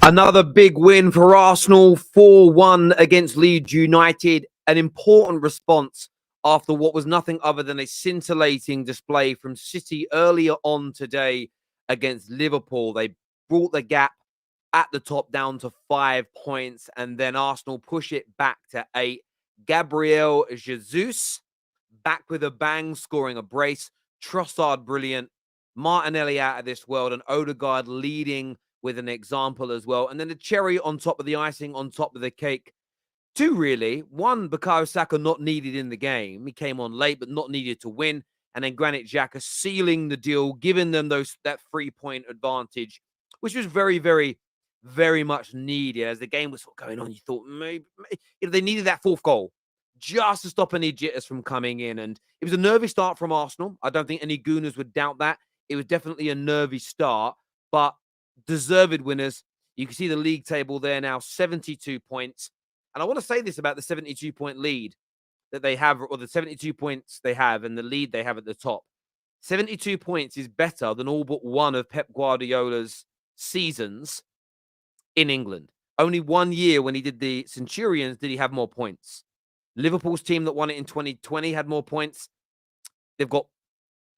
Another big win for Arsenal, 4-1 against Leeds United. An important response after what was nothing other than a scintillating display from City earlier on today against Liverpool. They brought the gap at the top down to 5 points, and then Arsenal push it back to 8. Gabriel Jesus back with a bang, scoring a brace. Trossard brilliant. Martinelli out of this world, and Odegaard leading with an example as well. And then the cherry on top of the icing, on top of the cake. Two, really. One, Bukayo Saka not needed in the game. He came on late, but not needed to win. And then Granit Xhaka sealing the deal, giving them that 3-point advantage, which was very, very, very much needed. As the game was sort of going on, you thought maybe they needed that fourth goal just to stop any jitters from coming in. And it was a nervy start from Arsenal. I don't think any Gooners would doubt that. It was definitely a nervy start, but deserved winners. You can see the league table there now, 72 points. And I want to say this about the 72-point lead that they have, or the 72 points they have, and the lead they have at the top. 72 points is better than all but one of Pep Guardiola's seasons in England. Only 1 year when he did the Centurions did he have more points. Liverpool's team that won it in 2020 had more points. They've got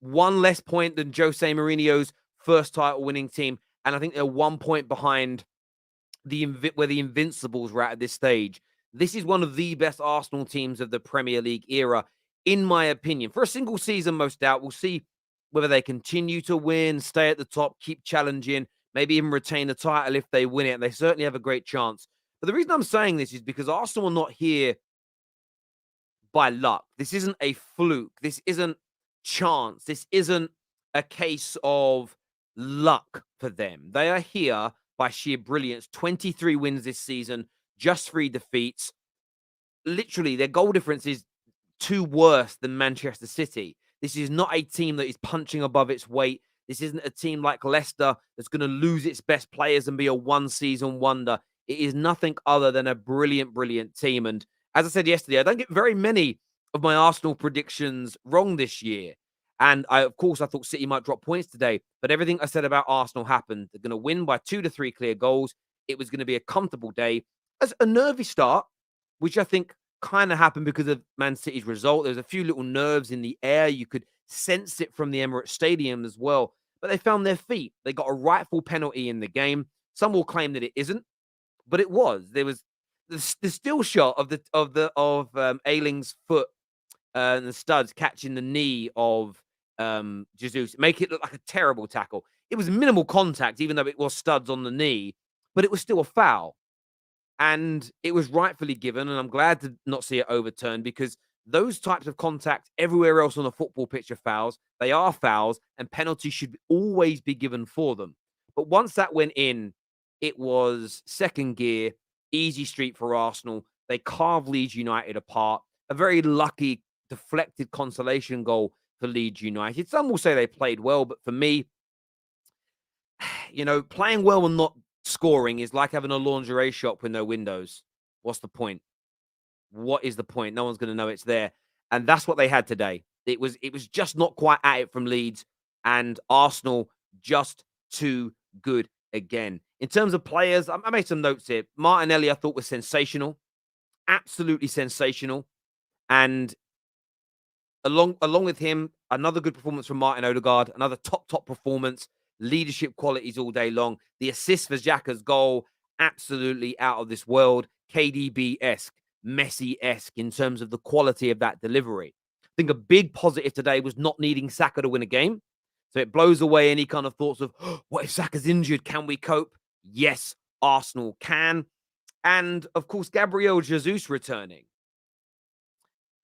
one less point than Jose Mourinho's first title-winning team, and I think they're 1 point behind where the Invincibles were at this stage. This is one of the best Arsenal teams of the Premier League era, in my opinion. For a single season, most doubt. We'll see whether they continue to win, stay at the top, keep challenging, maybe even retain the title if they win it. And they certainly have a great chance. But the reason I'm saying this is because Arsenal are not here by luck. This isn't a fluke. This isn't chance. This isn't a case of luck for them. They are here by sheer brilliance. 23 wins this season, just 3 defeats. Literally, their goal difference is 2 worse than Manchester City. This is not a team that is punching above its weight. This isn't a team like Leicester that's going to lose its best players and be a one-season wonder. It is nothing other than a brilliant, brilliant team. And as I said yesterday, I don't get very many of my Arsenal predictions wrong this year. And of course, I thought City might drop points today, but everything I said about Arsenal happened. They're going to win by 2 to 3 clear goals. It was going to be a comfortable day. As a nervy start, which I think kind of happened because of Man City's result. There's a few little nerves in the air. You could sense it from the Emirates Stadium as well. But they found their feet. They got a rightful penalty in the game. Some will claim that it isn't, but it was. There was the still shot of Ayling's foot and the studs catching the knee of Jesus, make it look like a terrible tackle. It was minimal contact, even though it was studs on the knee, but it was still a foul. And it was rightfully given, and I'm glad to not see it overturned, because those types of contact everywhere else on a football pitch are fouls. They are fouls, and penalties should always be given for them. But once that went in, it was second gear, easy street for Arsenal. They carved Leeds United apart. A very lucky, deflected consolation goal for Leeds United. Some will say they played well, but for me, playing well and not scoring is like having a lingerie shop with no windows. What's the point? What is the point? No one's going to know it's there. And that's what they had today. It was just not quite at it from Leeds, and Arsenal just too good again. In terms of players, I made some notes here. Martinelli, I thought, was sensational. Absolutely sensational. And along with him, another good performance from Martin Odegaard, another top performance, leadership qualities all day long. The assist for Xhaka's goal, absolutely out of this world. KDB-esque, Messi-esque in terms of the quality of that delivery. I think a big positive today was not needing Saka to win a game. So it blows away any kind of thoughts of, what if Saka's injured? Can we cope? Yes, Arsenal can. And, of course, Gabriel Jesus returning.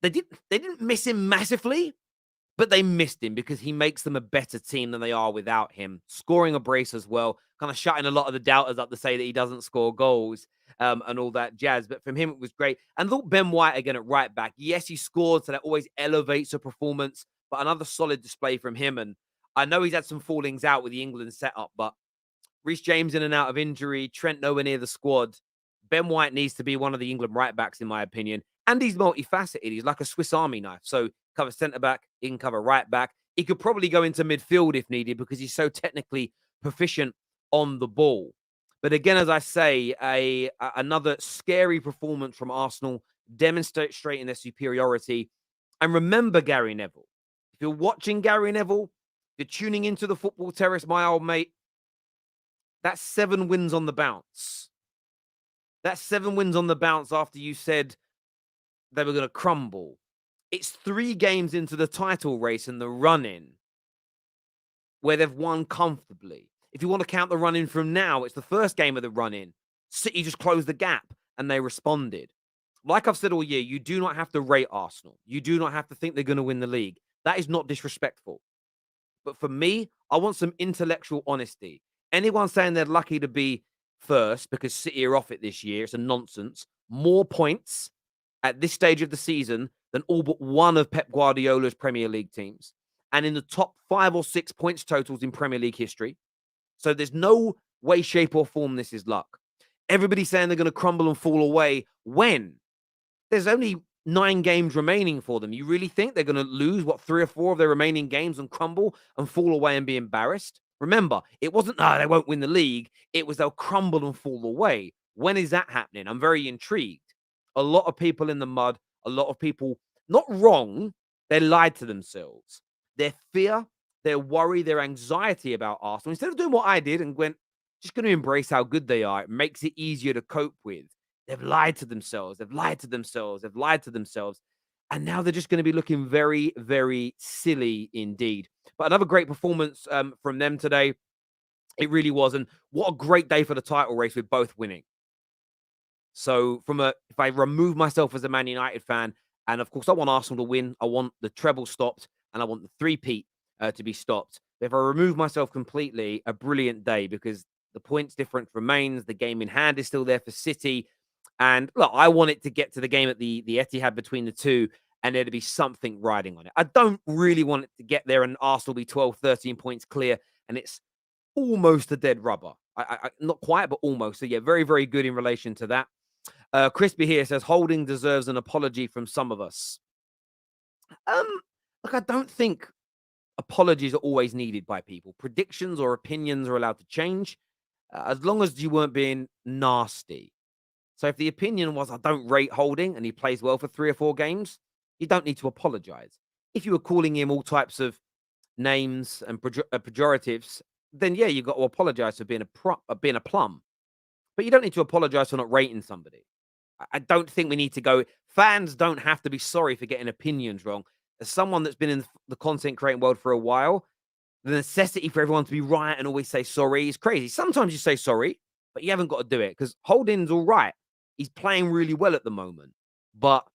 They didn't miss him massively, but they missed him because he makes them a better team than they are without him. Scoring a brace as well, kind of shutting a lot of the doubters up to say that he doesn't score goals and all that jazz. But from him, it was great. And look, Ben White again at right back. Yes, he scored, so that always elevates a performance, but another solid display from him. And I know he's had some fallings out with the England setup, but Reece James in and out of injury, Trent nowhere near the squad. Ben White needs to be one of the England right backs, in my opinion. And he's multifaceted. He's like a Swiss Army knife. So cover centre back, he can cover right back. He could probably go into midfield if needed because he's so technically proficient on the ball. But again, as I say, another scary performance from Arsenal, demonstrating their superiority. And remember, Gary Neville, if you're watching Gary Neville, if you're tuning into the Football Terrace, my old mate, that's 7 wins on the bounce. That's 7 wins on the bounce after you said they were going to crumble. It's 3 games into the title race and the run-in where they've won comfortably. If you want to count the run-in from now, it's the first game of the run-in. City just closed the gap and they responded. Like I've said all year, you do not have to rate Arsenal. You do not have to think they're going to win the league. That is not disrespectful. But for me, I want some intellectual honesty. Anyone saying they're lucky to be first because City are off it this year, it's a nonsense. More points at this stage of the season than all but one of Pep Guardiola's Premier League teams, and in the top 5 or 6 points totals in Premier League history. So there's no way, shape, or form this is luck. Everybody's saying they're going to crumble and fall away. When? There's only 9 games remaining for them. You really think they're going to lose, 3 or 4 of their remaining games and crumble and fall away and be embarrassed? Remember, it wasn't, they won't win the league. It was they'll crumble and fall away. When is that happening? I'm very intrigued. A lot of people in the mud, a lot of people, not wrong, they lied to themselves. Their fear, their worry, their anxiety about Arsenal, instead of doing what I did and went, just going to embrace how good they are, it makes it easier to cope with. They've lied to themselves. They've lied to themselves. They've lied to themselves. And now they're just going to be looking very, very silly indeed. But another great performance from them today. It really was. And what a great day for the title race with both winning. So if I remove myself as a Man United fan, and of course I want Arsenal to win, I want the treble stopped, and I want the three-peat to be stopped. But if I remove myself completely, a brilliant day because the points difference remains. The game in hand is still there for City. And look, I want it to get to the game at the Etihad between the two and there to be something riding on it. I don't really want it to get there and Arsenal be 12, 13 points clear and it's almost a dead rubber. I not quite, but almost. So yeah, very, very good in relation to that. Crispy here says, Holding deserves an apology from some of us. Look, I don't think apologies are always needed by people. Predictions or opinions are allowed to change as long as you weren't being nasty. So if the opinion was, I don't rate Holding and he plays well for 3 or 4 games, you don't need to apologize. If you were calling him all types of names and pejoratives, then yeah, you've got to apologize for being a plum. But you don't need to apologize for not rating somebody. I don't think we need to go. Fans don't have to be sorry for getting opinions wrong. As someone that's been in the content creating world for a while, the necessity for everyone to be right and always say sorry is crazy. Sometimes you say sorry, but you haven't got to do it because Holding's all right. He's playing really well at the moment. But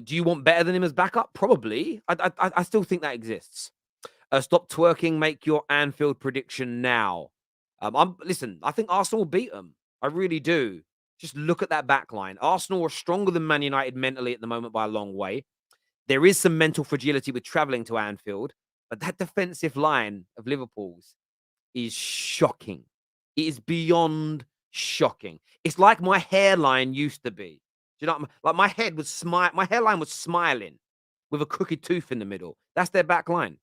do you want better than him as backup? Probably. I still think that exists. Stop twerking. Make your Anfield prediction now. Listen, I think Arsenal will beat them. I really do. Just look at that back line. Arsenal are stronger than Man United mentally at the moment by a long way. There is some mental fragility with travelling to Anfield, but that defensive line of Liverpool's is shocking. It is beyond shocking. It's like my hairline used to be. Do you know what I mean? Like my hairline was smiling with a crooked tooth in the middle. That's their back line.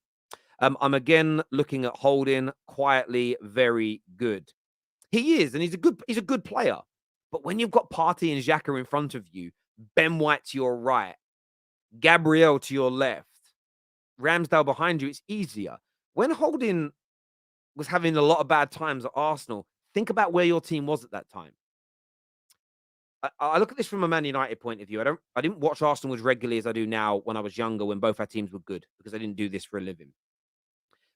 I'm again looking at Holding, quietly very good. He is, and he's a good player. But when you've got Partey and Xhaka in front of you, Ben White to your right, Gabriel to your left, Ramsdale behind you, it's easier. When Holding was having a lot of bad times at Arsenal, think about where your team was at that time. I look at this from a Man United point of view. I didn't watch Arsenal as regularly as I do now when I was younger, when both our teams were good, because I didn't do this for a living.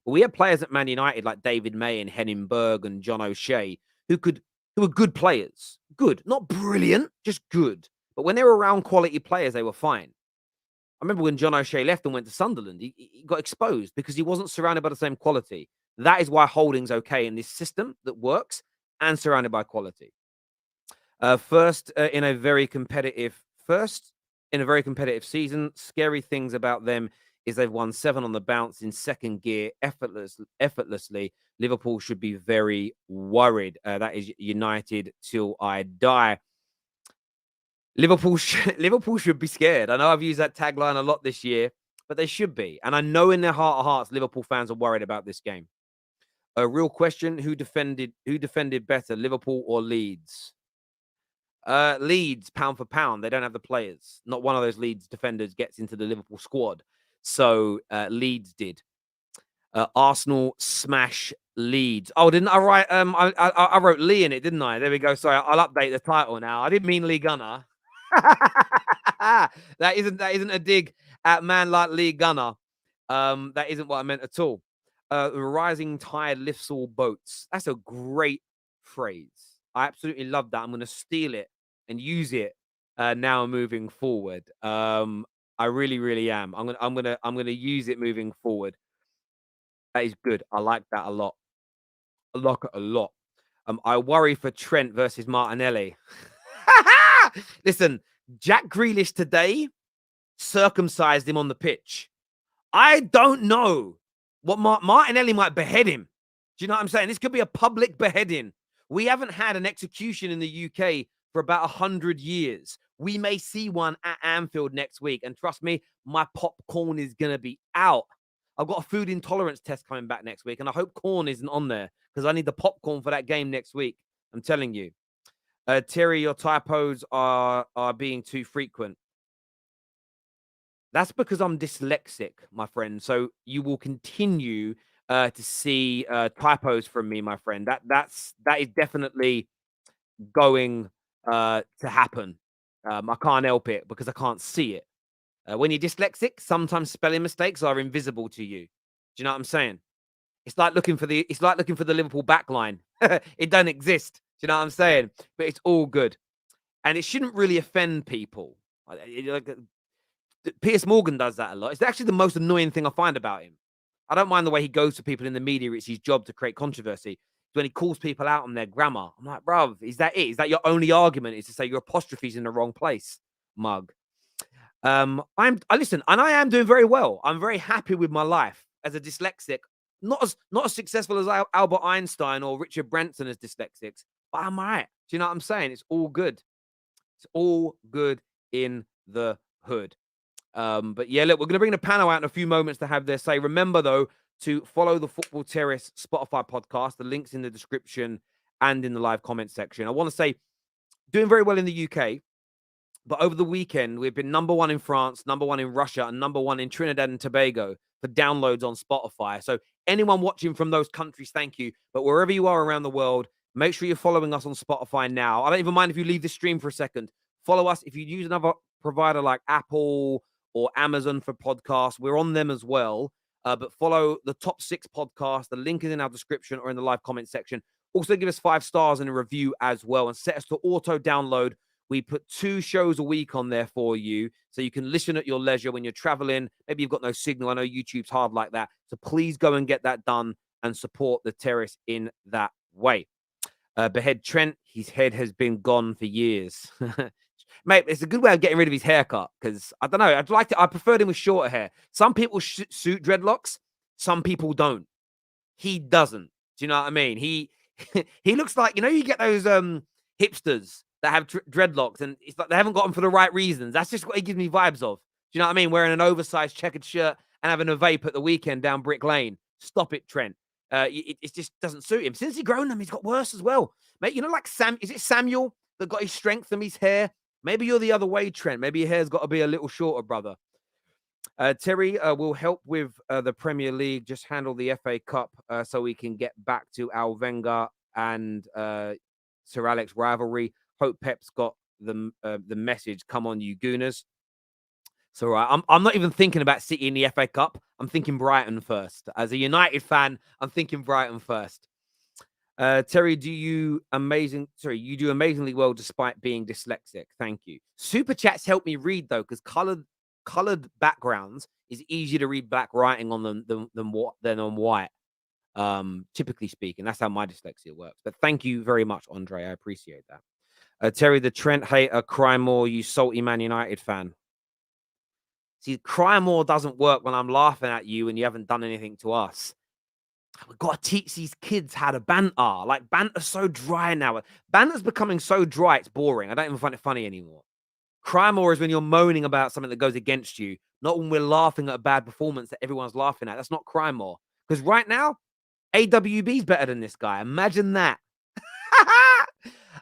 But we had players at Man United like David May and Henning Berg and John O'Shea who were good players. Good. Not brilliant, just good. But when they were around quality players, they were fine. I remember when John O'Shea left and went to Sunderland, he got exposed because he wasn't surrounded by the same quality. That is why Holding's okay in this system that works and surrounded by quality. First in a very competitive season. Scary things about them is they've won 7 on the bounce in second gear effortlessly. Liverpool should be very worried. That is United till I die. Liverpool should be scared. I know I've used that tagline a lot this year, but they should be. And I know in their heart of hearts, Liverpool fans are worried about this game. A real question: Who defended better, Liverpool or Leeds? Leeds, pound for pound, they don't have the players. Not one of those Leeds defenders gets into the Liverpool squad. So Leeds did. Arsenal smash Leeds. Oh, didn't I write? I wrote Lee in it, didn't I? There we go. Sorry, I'll update the title now. I didn't mean Lee Gunner. that isn't a dig at man like Lee Gunner. That isn't what I meant at all. The rising tide lifts all boats. That's a great phrase. I absolutely love that. I'm going to steal it and use it now moving forward. I really, really am. I'm gonna use it moving forward. That is good. I like that a lot. I like it a lot. I worry for Trent versus Martinelli. Listen, Jack Grealish today circumcised him on the pitch. I don't know what Martinelli might behead him. Do you know what I'm saying? This could be a public beheading. We haven't had an execution in the UK for about 100 years. We may see one at Anfield next week. And trust me, my popcorn is going to be out. I've got a food intolerance test coming back next week. And I hope corn isn't on there because I need the popcorn for that game next week. I'm telling you. Terry, your typos are being too frequent. That's because I'm dyslexic, my friend. So you will continue to see typos from me, my friend. That is definitely going to happen. I can't help it because I can't see it. When you're dyslexic, sometimes spelling mistakes are invisible to you. Do you know what I'm saying? It's like looking for the Liverpool backline. It don't exist. Do you know what I'm saying? But it's all good, and it shouldn't really offend people. Piers Morgan does that a lot. It's actually the most annoying thing I find about him. I don't mind the way he goes to people in the media. It's his job to create controversy. When he calls people out on their grammar, I'm like, bruv, is that it? Is that your only argument? Is to say your apostrophe's in the wrong place, mug? I listen, and I am doing very well. I'm very happy with my life as a dyslexic. Not as successful as Albert Einstein or Richard Branson as dyslexics, but I'm all right. Do you know what I'm saying? It's all good. It's all good in the hood. But yeah, look, we're going to bring the panel out in a few moments to have their say. Remember, though, to follow the Football Terrace Spotify podcast. The link's in the description and in the live comment section. I want to say, doing very well in the UK, but over the weekend, we've been number 1 in France, number 1 in Russia, and number 1 in Trinidad and Tobago for downloads on Spotify. So anyone watching from those countries, thank you. But wherever you are around the world, make sure you're following us on Spotify now. I don't even mind if you leave the stream for a second. Follow us. If you use another provider like Apple or Amazon for podcasts, we're on them as well. But follow the Top 6 podcast. The link is in our description or in the live comment section. Also, give us 5 stars and a review as well, and set us to auto download. We put 2 shows a week on there for you, so you can listen at your leisure when you're traveling. Maybe you've got no signal. I know YouTube's hard like that. So please go and get that done and support the Terrace in that way. Behead Trent, his head has been gone for years. Mate, it's a good way of getting rid of his haircut because, I don't know, I preferred him with shorter hair. Some people suit dreadlocks. Some people don't. He doesn't. Do you know what I mean? He looks like, you get those hipsters that have dreadlocks, and it's like they haven't got them for the right reasons. That's just what he gives me vibes of. Do you know what I mean? Wearing an oversized checkered shirt and having a vape at the weekend down Brick Lane. Stop it, Trent. It just doesn't suit him. Since he grown them, he's got worse as well. Mate, like is it Samuel that got his strength from his hair? Maybe you're the other way, Trent. Maybe your hair's got to be a little shorter, brother. Terry will help with the Premier League. Just handle the FA Cup so we can get back to Al Wenger and Sir Alex rivalry. Hope Pep's got the message. Come on, you Gooners. So I'm not even thinking about City in the FA Cup. I'm thinking Brighton first. As a United fan, I'm thinking Brighton first. Terry, you do amazingly well despite being dyslexic. Thank you. Super chats help me read though, because colored backgrounds is easier to read black writing on them than on white. Typically speaking, that's how my dyslexia works. But thank you very much, Andre. I appreciate that. Terry, the Trent hater, cry more, you salty Man United fan. See, cry more doesn't work when I'm laughing at you and you haven't done anything to us. We've got to teach these kids how to banter. Like, banter's so dry now. Banter's becoming so dry, it's boring. I don't even find it funny anymore. Cry more is when you're moaning about something that goes against you, not when we're laughing at a bad performance that everyone's laughing at. That's not cry more. Because right now, AWB's better than this guy. Imagine that.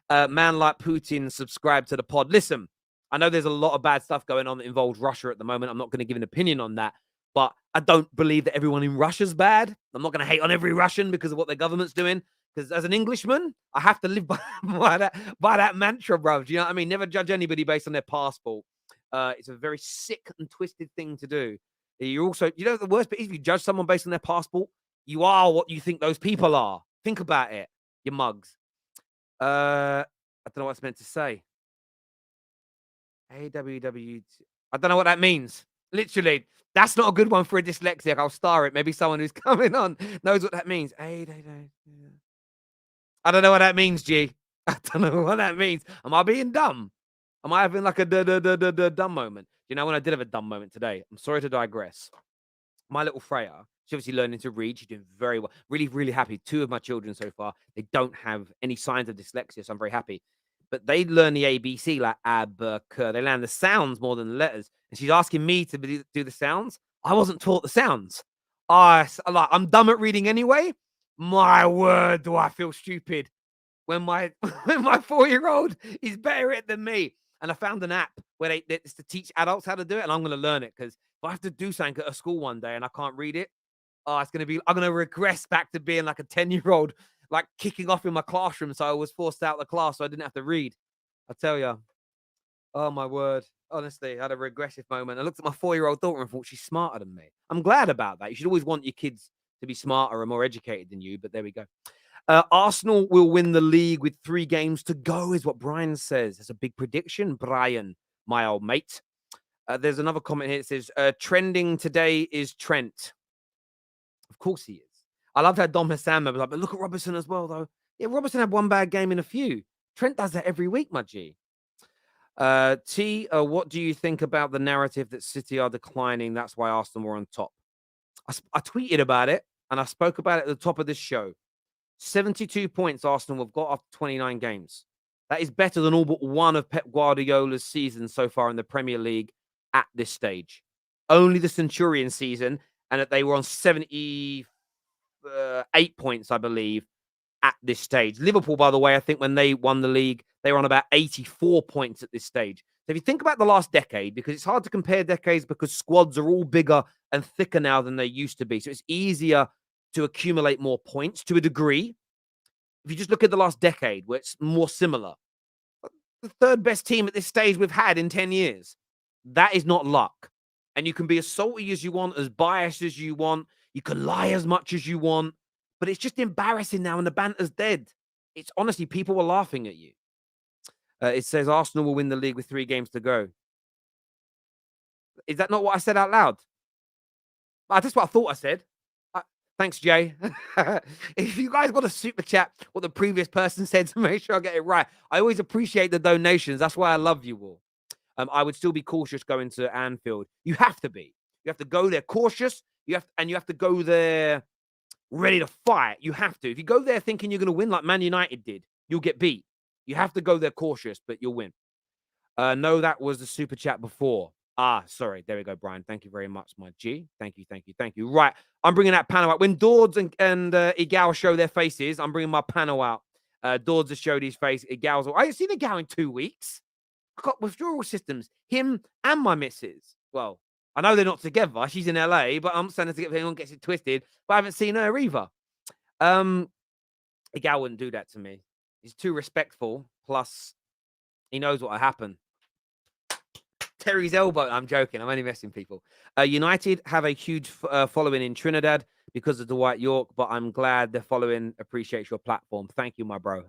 Man like Putin, subscribe to the pod. Listen, I know there's a lot of bad stuff going on that involves Russia at the moment. I'm not going to give an opinion on that, but I don't believe that everyone in Russia's bad. I'm not going to hate on every Russian because of what their government's doing. Because as an Englishman, I have to live by that mantra, bro. Do you know what I mean? Never judge anybody based on their passport. It's a very sick and twisted thing to do. You also, you know, the worst bit is if you judge someone based on their passport, you are what you think those people are. Think about it, you mugs. I don't know what it's meant to say. AWW. I don't know what that means. Literally, that's not a good one for a dyslexic. I'll star it. Maybe someone who's coming on knows what that means. I don't know what that means, G. I don't know what that means. Am I being dumb? Am I having like a dumb moment? You know, when I did have a dumb moment today, I'm sorry to digress. My little Freya, she's obviously learning to read. She's doing very well. Really, really happy. 2 of my children so far, they don't have any signs of dyslexia, so I'm very happy. But they learn the ABC like abacus. They learn the sounds more than the letters. And she's asking me to do the sounds. I wasn't taught the sounds. I'm dumb at reading anyway. My word, do I feel stupid when my 4-year-old is better at it than me. And I found an app where it's to teach adults how to do it, and I'm going to learn it because if I have to do something at a school one day and I can't read it, I'm going to regress back to being like a 10-year-old, like kicking off in my classroom. So I was forced out of the class so I didn't have to read. I tell you, oh my word. Honestly, I had a regressive moment. I looked at my 4-year-old daughter and thought she's smarter than me. I'm glad about that. You should always want your kids to be smarter and more educated than you, but there we go. Arsenal will win the league with 3 games to go, is what Brian says. That's a big prediction, Brian, my old mate. There's another comment here that says, trending today is Trent. Of course he is. I loved how Dom Hassan was like, but look at Robertson as well, though. Yeah, Robertson had one bad game in a few. Trent does that every week, my G. What do you think about the narrative that City are declining? That's why Arsenal were on top. I tweeted about it, and I spoke about it at the top of this show. 72 points Arsenal have got after 29 games. That is better than all but one of Pep Guardiola's seasons so far in the Premier League at this stage. Only the Centurion season, and that they were on 78 points, I believe, at this stage. Liverpool, by the way, I think when they won the league, they were on about 84 points at this stage. So if you think about the last decade, because it's hard to compare decades because squads are all bigger and thicker now than they used to be. So it's easier to accumulate more points to a degree. If you just look at the last decade, where it's more similar, the 3rd best team at this stage we've had in 10 years. That is not luck. And you can be as salty as you want, as biased as you want. You can lie as much as you want. But it's just embarrassing now, and the banter's dead. It's honestly, people were laughing at you. It says Arsenal will win the league with 3 games to go. Is that not what I said out loud? That's what I thought I said. Thanks, Jay. If you guys want to super chat what the previous person said to make sure I get it right, I always appreciate the donations. That's why I love you all. I would still be cautious going to Anfield. You have to be. You have to go there cautious. You have to go there ready to fight. You have to. If you go there thinking you're going to win like Man United did, you'll get beat. You have to go there cautious, but you'll win. No, that was the super chat before. Sorry. There we go, Brian. Thank you very much, my G. Thank you. Right. I'm bringing that panel out. When Dords and Igal show their faces, I'm bringing my panel out. Dords has showed his face. Igal's. I haven't seen Igal in 2 weeks. I got withdrawal systems. Him and my missus. Well, I know they're not together. She's in LA, but I'm saying to get if anyone gets it twisted. But I haven't seen her either. Igal wouldn't do that to me. He's too respectful. Plus, he knows what'll happen. Terry's elbow. I'm joking. I'm only messing people. United have a huge following in Trinidad because of Dwight York, but I'm glad the following appreciates your platform. Thank you, my bro.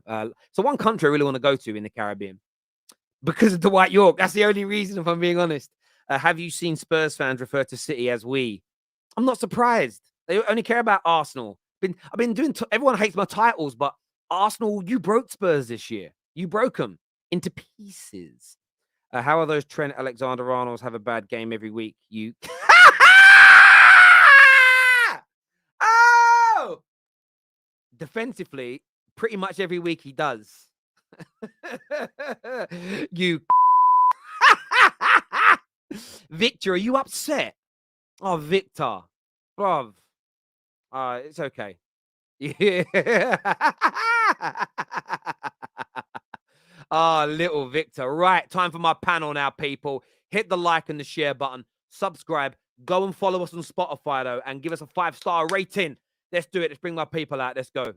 So one country I really want to go to in the Caribbean because of Dwight York. That's the only reason, if I'm being honest. Have you seen Spurs fans refer to City as we? I'm not surprised. They only care about Arsenal. I've been doing. Everyone hates my titles, but Arsenal, you broke Spurs this year. You broke them into pieces. How are those Trent Alexander-Arnolds have a bad game every week? You. Oh! Defensively, pretty much every week he does. You. Victor, are you upset? Oh, Victor. Bruv. It's okay. Yeah. Ah, little Victor. Right, time for my panel now, people. Hit the like and the share button. Subscribe. Go and follow us on Spotify, though, and give us a 5-star rating. Let's do it. Let's bring my people out. Let's go.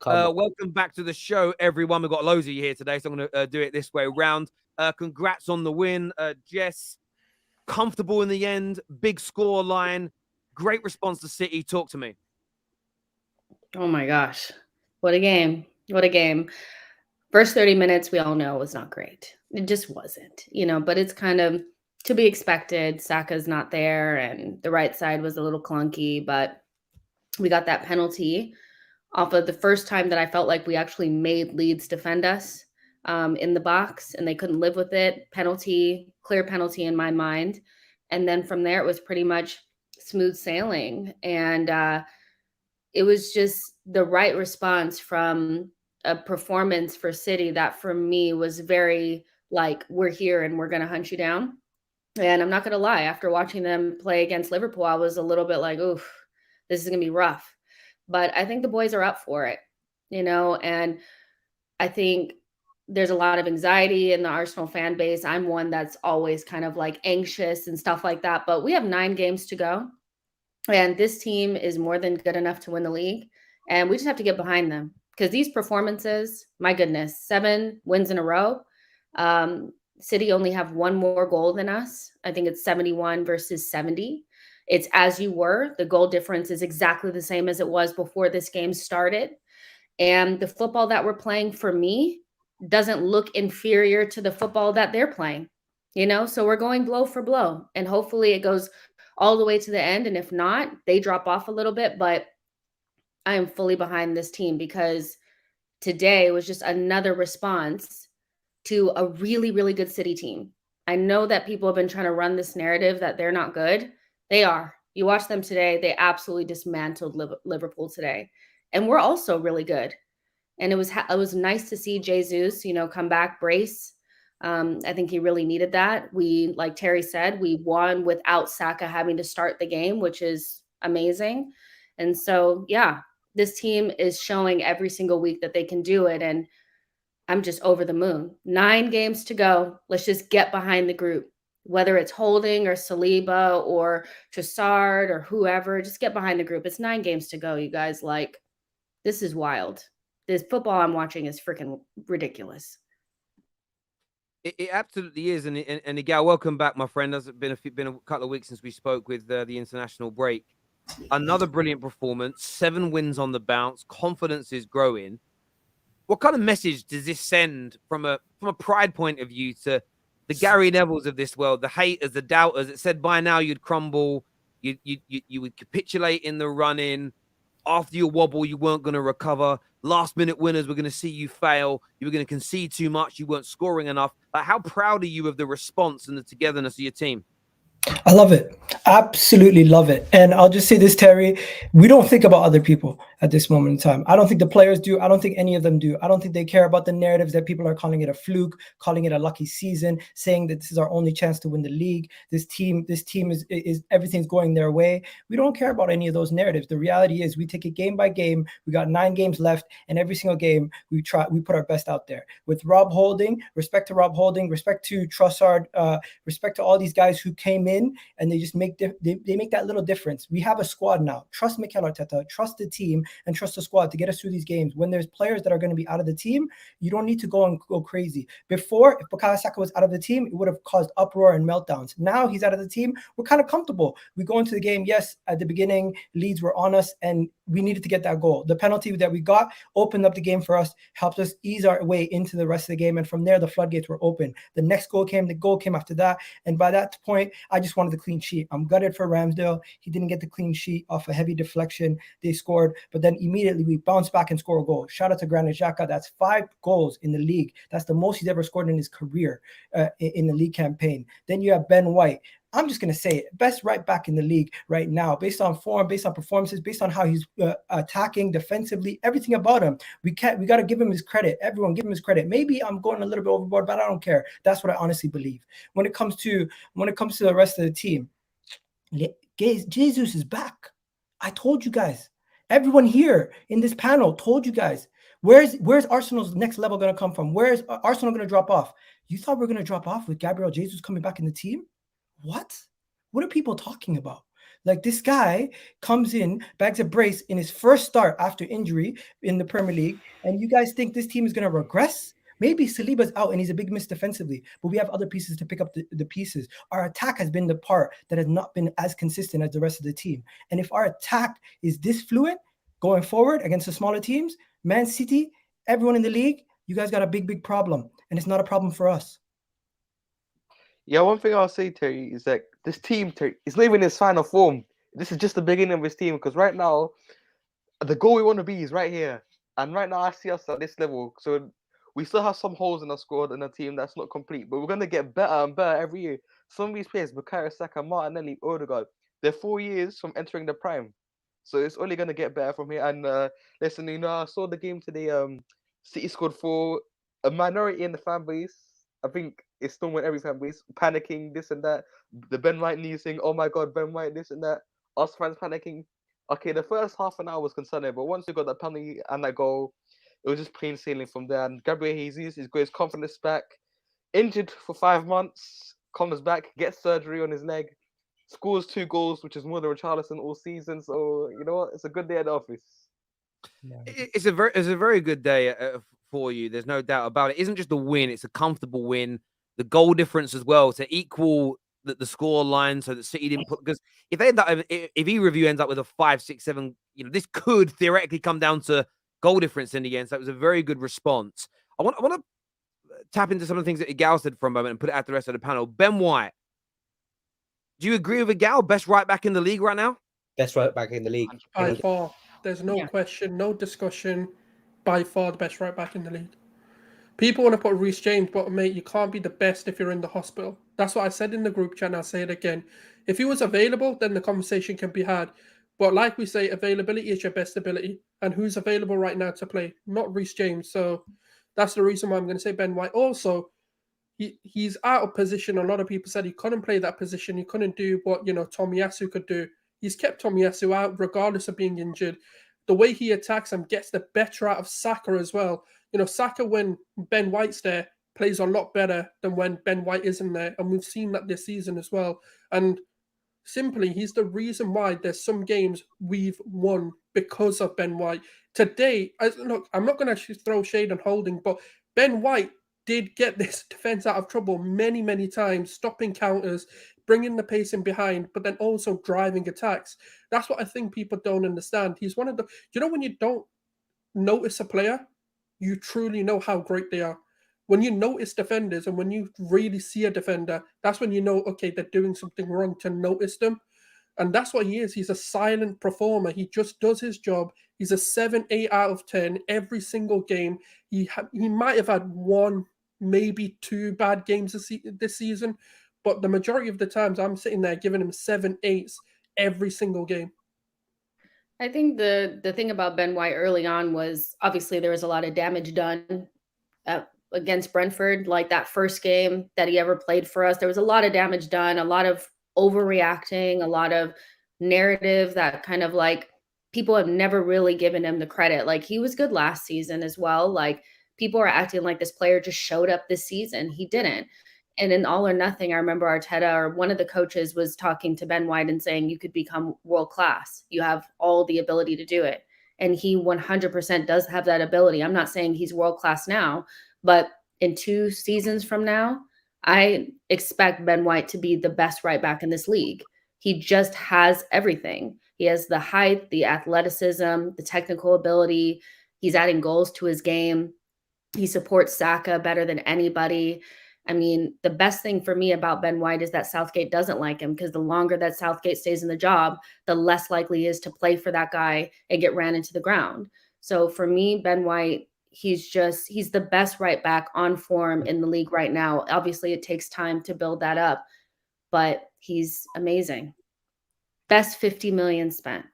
Welcome back to the show, everyone. We've got loads of you here today, so I'm going to do it this way round. Congrats on the win, Jess. Comfortable in the end. Big score line. Great response to City. Talk to me. Oh my gosh. What a game. What a game. First 30 minutes, we all know, was not great. It just wasn't, but it's kind of to be expected. Saka's not there, and the right side was a little clunky, but we got that penalty off of the first time that I felt like we actually made Leeds defend us in the box, and they couldn't live with it. Penalty, clear penalty in my mind. And then from there, it was pretty much smooth sailing. And it was just the right response from a performance for City that for me was very like, we're here and we're going to hunt you down. And I'm not going to lie, after watching them play against Liverpool, I was a little bit like, oof, this is going to be rough. But I think the boys are up for it, and I think there's a lot of anxiety in the Arsenal fan base. I'm one that's always kind of like anxious and stuff like that. But we have 9 games to go. And this team is more than good enough to win the league. And we just have to get behind them because these performances, my goodness, 7 wins in a row. City only have 1 more goal than us. I think it's 71 versus 70. It's as you were. The goal difference is exactly the same as it was before this game started. And the football that we're playing, for me, doesn't look inferior to the football that they're playing. So we're going blow for blow. And hopefully it goes all the way to the end. And if not, they drop off a little bit. But I am fully behind this team because today was just another response to a really, really good City team. I know that people have been trying to run this narrative that they're not good. They are. You watch them today, they absolutely dismantled Liverpool today. And we're also really good. And it was nice to see Jesus, come back, brace. I think he really needed that. Like Terry said, we won without Saka having to start the game, which is amazing. And so, yeah, this team is showing every single week that they can do it. And I'm just over the moon. 9 games to go. Let's just get behind the group, whether it's Holding or Saliba or Trossard or whoever. Just get behind the group. It's 9 games to go, you guys. Like, this is wild. This football I'm watching is freaking ridiculous. It absolutely is, and Igal, welcome back, my friend. It's been a couple of weeks since we spoke with the international break. Another brilliant performance, 7 wins on the bounce. Confidence is growing. What kind of message does this send from a pride point of view to the Gary Nevilles of this world, the haters, the doubters? It said by now you'd crumble, you would capitulate in the run-in. After your wobble, you weren't going to recover. Last-minute winners were going to see you fail. You were going to concede too much. You weren't scoring enough. Like, how proud are you of the response and the togetherness of your team? I love it. Absolutely love it. And I'll just say this, Terry, we don't think about other people at this moment in time. I don't think the players do. I don't think any of them do. I don't think they care about the narratives that people are calling it a fluke, calling it a lucky season, saying that this is our only chance to win the league. This team is everything's going their way. We don't care about any of those narratives. The reality is we take it game by game. We got 9 games left, and every single game we put our best out there. With Rob Holding, respect to Rob Holding, respect to Trossard, respect to all these guys who came in and they just make that little difference. We have a squad now. Trust Mikel Arteta, trust the team, and trust the squad to get us through these games. When there's players that are going to be out of the team, you don't need to go crazy. Before, if Bukayo Saka was out of the team, it would have caused uproar and meltdowns. Now he's out of the team. We're kind of comfortable. We go into the game. Yes, at the beginning, Leeds were on us, and we needed to get that goal. The penalty that we got opened up the game for us, helped us ease our way into the rest of the game, and from there, the floodgates were open. The next goal came. The goal came after that, and by that point, I just wanted the clean sheet. I'm gutted for Ramsdale. He didn't get the clean sheet off a heavy deflection. They scored, but then immediately we bounced back and score a goal. Shout out to Granit Xhaka. That's 5 goals in the league. That's the most he's ever scored in his career in the league campaign. Then you have Ben White. I'm just going to say it, best right back in the league right now, based on form, based on performances, based on how he's attacking defensively, everything about him. We got to give him his credit. Everyone give him his credit. Maybe I'm going a little bit overboard, but I don't care. That's what I honestly believe. When it comes to the rest of the team, Jesus is back. I told you guys. Everyone here in this panel told you guys. Where's Arsenal's next level going to come from? Where's Arsenal going to drop off? You thought we are going to drop off with Gabriel Jesus coming back in the team? What? What are people talking about? Like, this guy comes in, bags a brace in his first start after injury in the Premier League, and you guys think this team is going to regress? Maybe Saliba's out and he's a big miss defensively, but we have other pieces to pick up the pieces. Our attack has been the part that has not been as consistent as the rest of the team. And if our attack is this fluid going forward against the smaller teams, Man City, everyone in the league, you guys got a big problem, and it's not a problem for us. Yeah, one thing I'll say, Terry, is that this team, Terry, is not even in its final form. This is just the beginning of this team, because right now, the goal we want to be is right here. And right now, I see us at this level. So we still have some holes in our squad and a team that's not complete, but we're going to get better and better every year. Some of these players, Bukayo Saka, Martinelli, Odegaard, they're 4 years from entering the prime. So it's only going to get better from here. And listen, I saw the game today. City scored for a minority in the fan base. I think it's still when every fan base panicking, this and that. The Ben White news thing, oh my God, Ben White, this and that. Us fans panicking. Okay, the first half an hour was concerning, but once we got that penalty and that goal, it was just plain sailing from there. And Gabriel Jesus has got his confidence back. Injured for 5 months, comes back, gets surgery on his leg, scores 2 goals, which is more than Richarlison all season. So, you know what? It's a good day at the office. It's a very good day for you. There's no doubt about it. It isn't just a win; it's a comfortable win. The goal difference as well to equal the score line, so that City didn't put. Because if they end up, if E-Review ends up with a 5, 6, 7, this could theoretically come down to goal difference in the end. So it was a very good response. I want to tap into some of the things that Igal said for a moment and put it at the rest of the panel. Ben White, do you agree with Igal? Best right back in the league right now? Best right back in the league. By far. There's no question, no discussion. By far the best right back in the league. People want to put Reece James, but mate, you can't be the best if you're in the hospital. That's what I said in the group chat, and I'll say it again. If he was available, then the conversation can be had. But like we say, availability is your best ability. And who's available right now to play? Not Reece James. So that's the reason why I'm going to say Ben White. Also, he's out of position. A lot of people said he couldn't play that position. He couldn't do what, Tomiyasu could do. He's kept Tomiyasu out regardless of being injured. The way he attacks him gets the better out of Saka as well. Saka, when Ben White's there, plays a lot better than when Ben White isn't there. And we've seen that this season as well. And simply, he's the reason why there's some games we've won because of Ben White. Today, look, I'm not going to throw shade on Holding, but Ben White did get this defense out of trouble many, many times, stopping counters, bringing the pace in behind, but then also driving attacks. That's what I think people don't understand. He's one of the, when you don't notice a player, you truly know how great they are. When you notice defenders and when you really see a defender, that's when you know, okay, they're doing something wrong, to notice them. And that's what he is. He's a silent performer. He just does his job. He's a 7, 8 out of 10 every single game. He might have had 1, maybe 2 bad games this season, but the majority of the times I'm sitting there giving him 7, 8s every single game. I think the thing about Ben White early on was obviously there was a lot of damage done against Brentford. Like that first game that he ever played for us, there was a lot of damage done, a lot of overreacting, a lot of narrative that kind of like people have never really given him the credit. Like he was good last season as well. Like people are acting like this player just showed up this season. He didn't. And in All or Nothing, I remember Arteta or one of the coaches was talking to Ben White and saying, you could become world class. You have all the ability to do it. And he 100% does have that ability. I'm not saying he's world class now, but in 2 seasons from now, I expect Ben White to be the best right back in this league. He just has everything. He has the height, the athleticism, the technical ability. He's adding goals to his game. He supports Saka better than anybody. I mean, the best thing for me about Ben White is that Southgate doesn't like him, because the longer that Southgate stays in the job, the less likely he is to play for that guy and get ran into the ground. So for me, Ben White, he's the best right back on form in the league right now. Obviously, it takes time to build that up, but he's amazing. Best 50 million spent.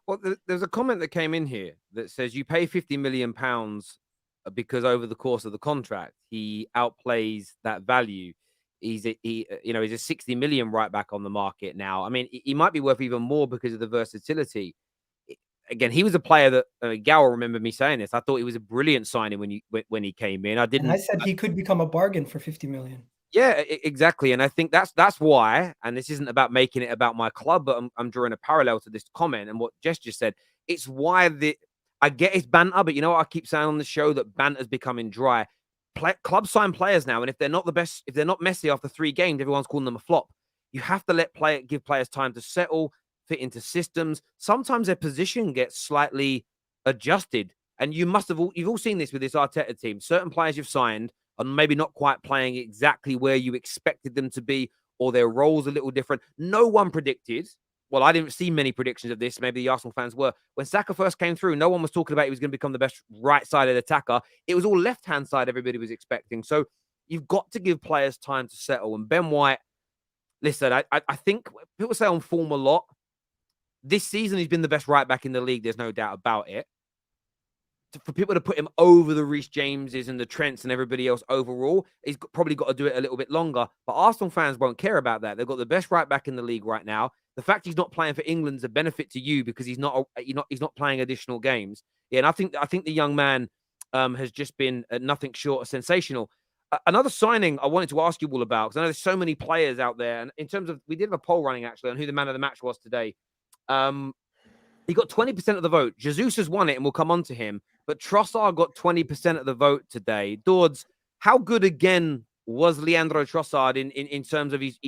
Well, there's a comment that came in here that says you pay £50 million because over the course of the contract, he outplays that value. he's a 60 million right back on the market now. I mean, he might be worth even more because of the versatility. Again, he was a player that Gal remember me saying this. I thought he was a brilliant signing when he came in. And I said he could become a bargain for 50 million. Yeah, exactly. And I think that's why, and this isn't about making it about my club, but I'm drawing a parallel to this comment and what Jess just said. It's why I get it's banter, but you know what I keep saying on the show, that banter's becoming dry. Clubs sign players now, and if they're not the best, if they're not Messi after 3 games, everyone's calling them a flop. You have to give players time to settle, fit into systems. Sometimes their position gets slightly adjusted, and you've all seen this with this Arteta team. Certain players you've signed are maybe not quite playing exactly where you expected them to be, or their roles a little different. No one predicted. Well, I didn't see many predictions of this. Maybe the Arsenal fans were. When Saka first came through, no one was talking about he was going to become the best right-sided attacker. It was all left-hand side everybody was expecting. So you've got to give players time to settle. And Ben White, listen, I think people say on form a lot. This season, he's been the best right-back in the league. There's no doubt about it. For people to put him over the Reece Jameses and the Trents and everybody else overall, he's probably got to do it a little bit longer. But Arsenal fans won't care about that. They've got the best right back in the league right now. The fact he's not playing for England's a benefit to you because he's not playing additional games. Yeah, and I think the young man has just been nothing short of sensational. Another signing I wanted to ask you all about, because I know there's so many players out there, and in terms of, we did have a poll running actually on who the man of the match was today. He got 20% of the vote. Jesus has won it, and we'll come on to him. But Trossard got 20% of the vote today. Dords, how good again was Leandro Trossard in terms of his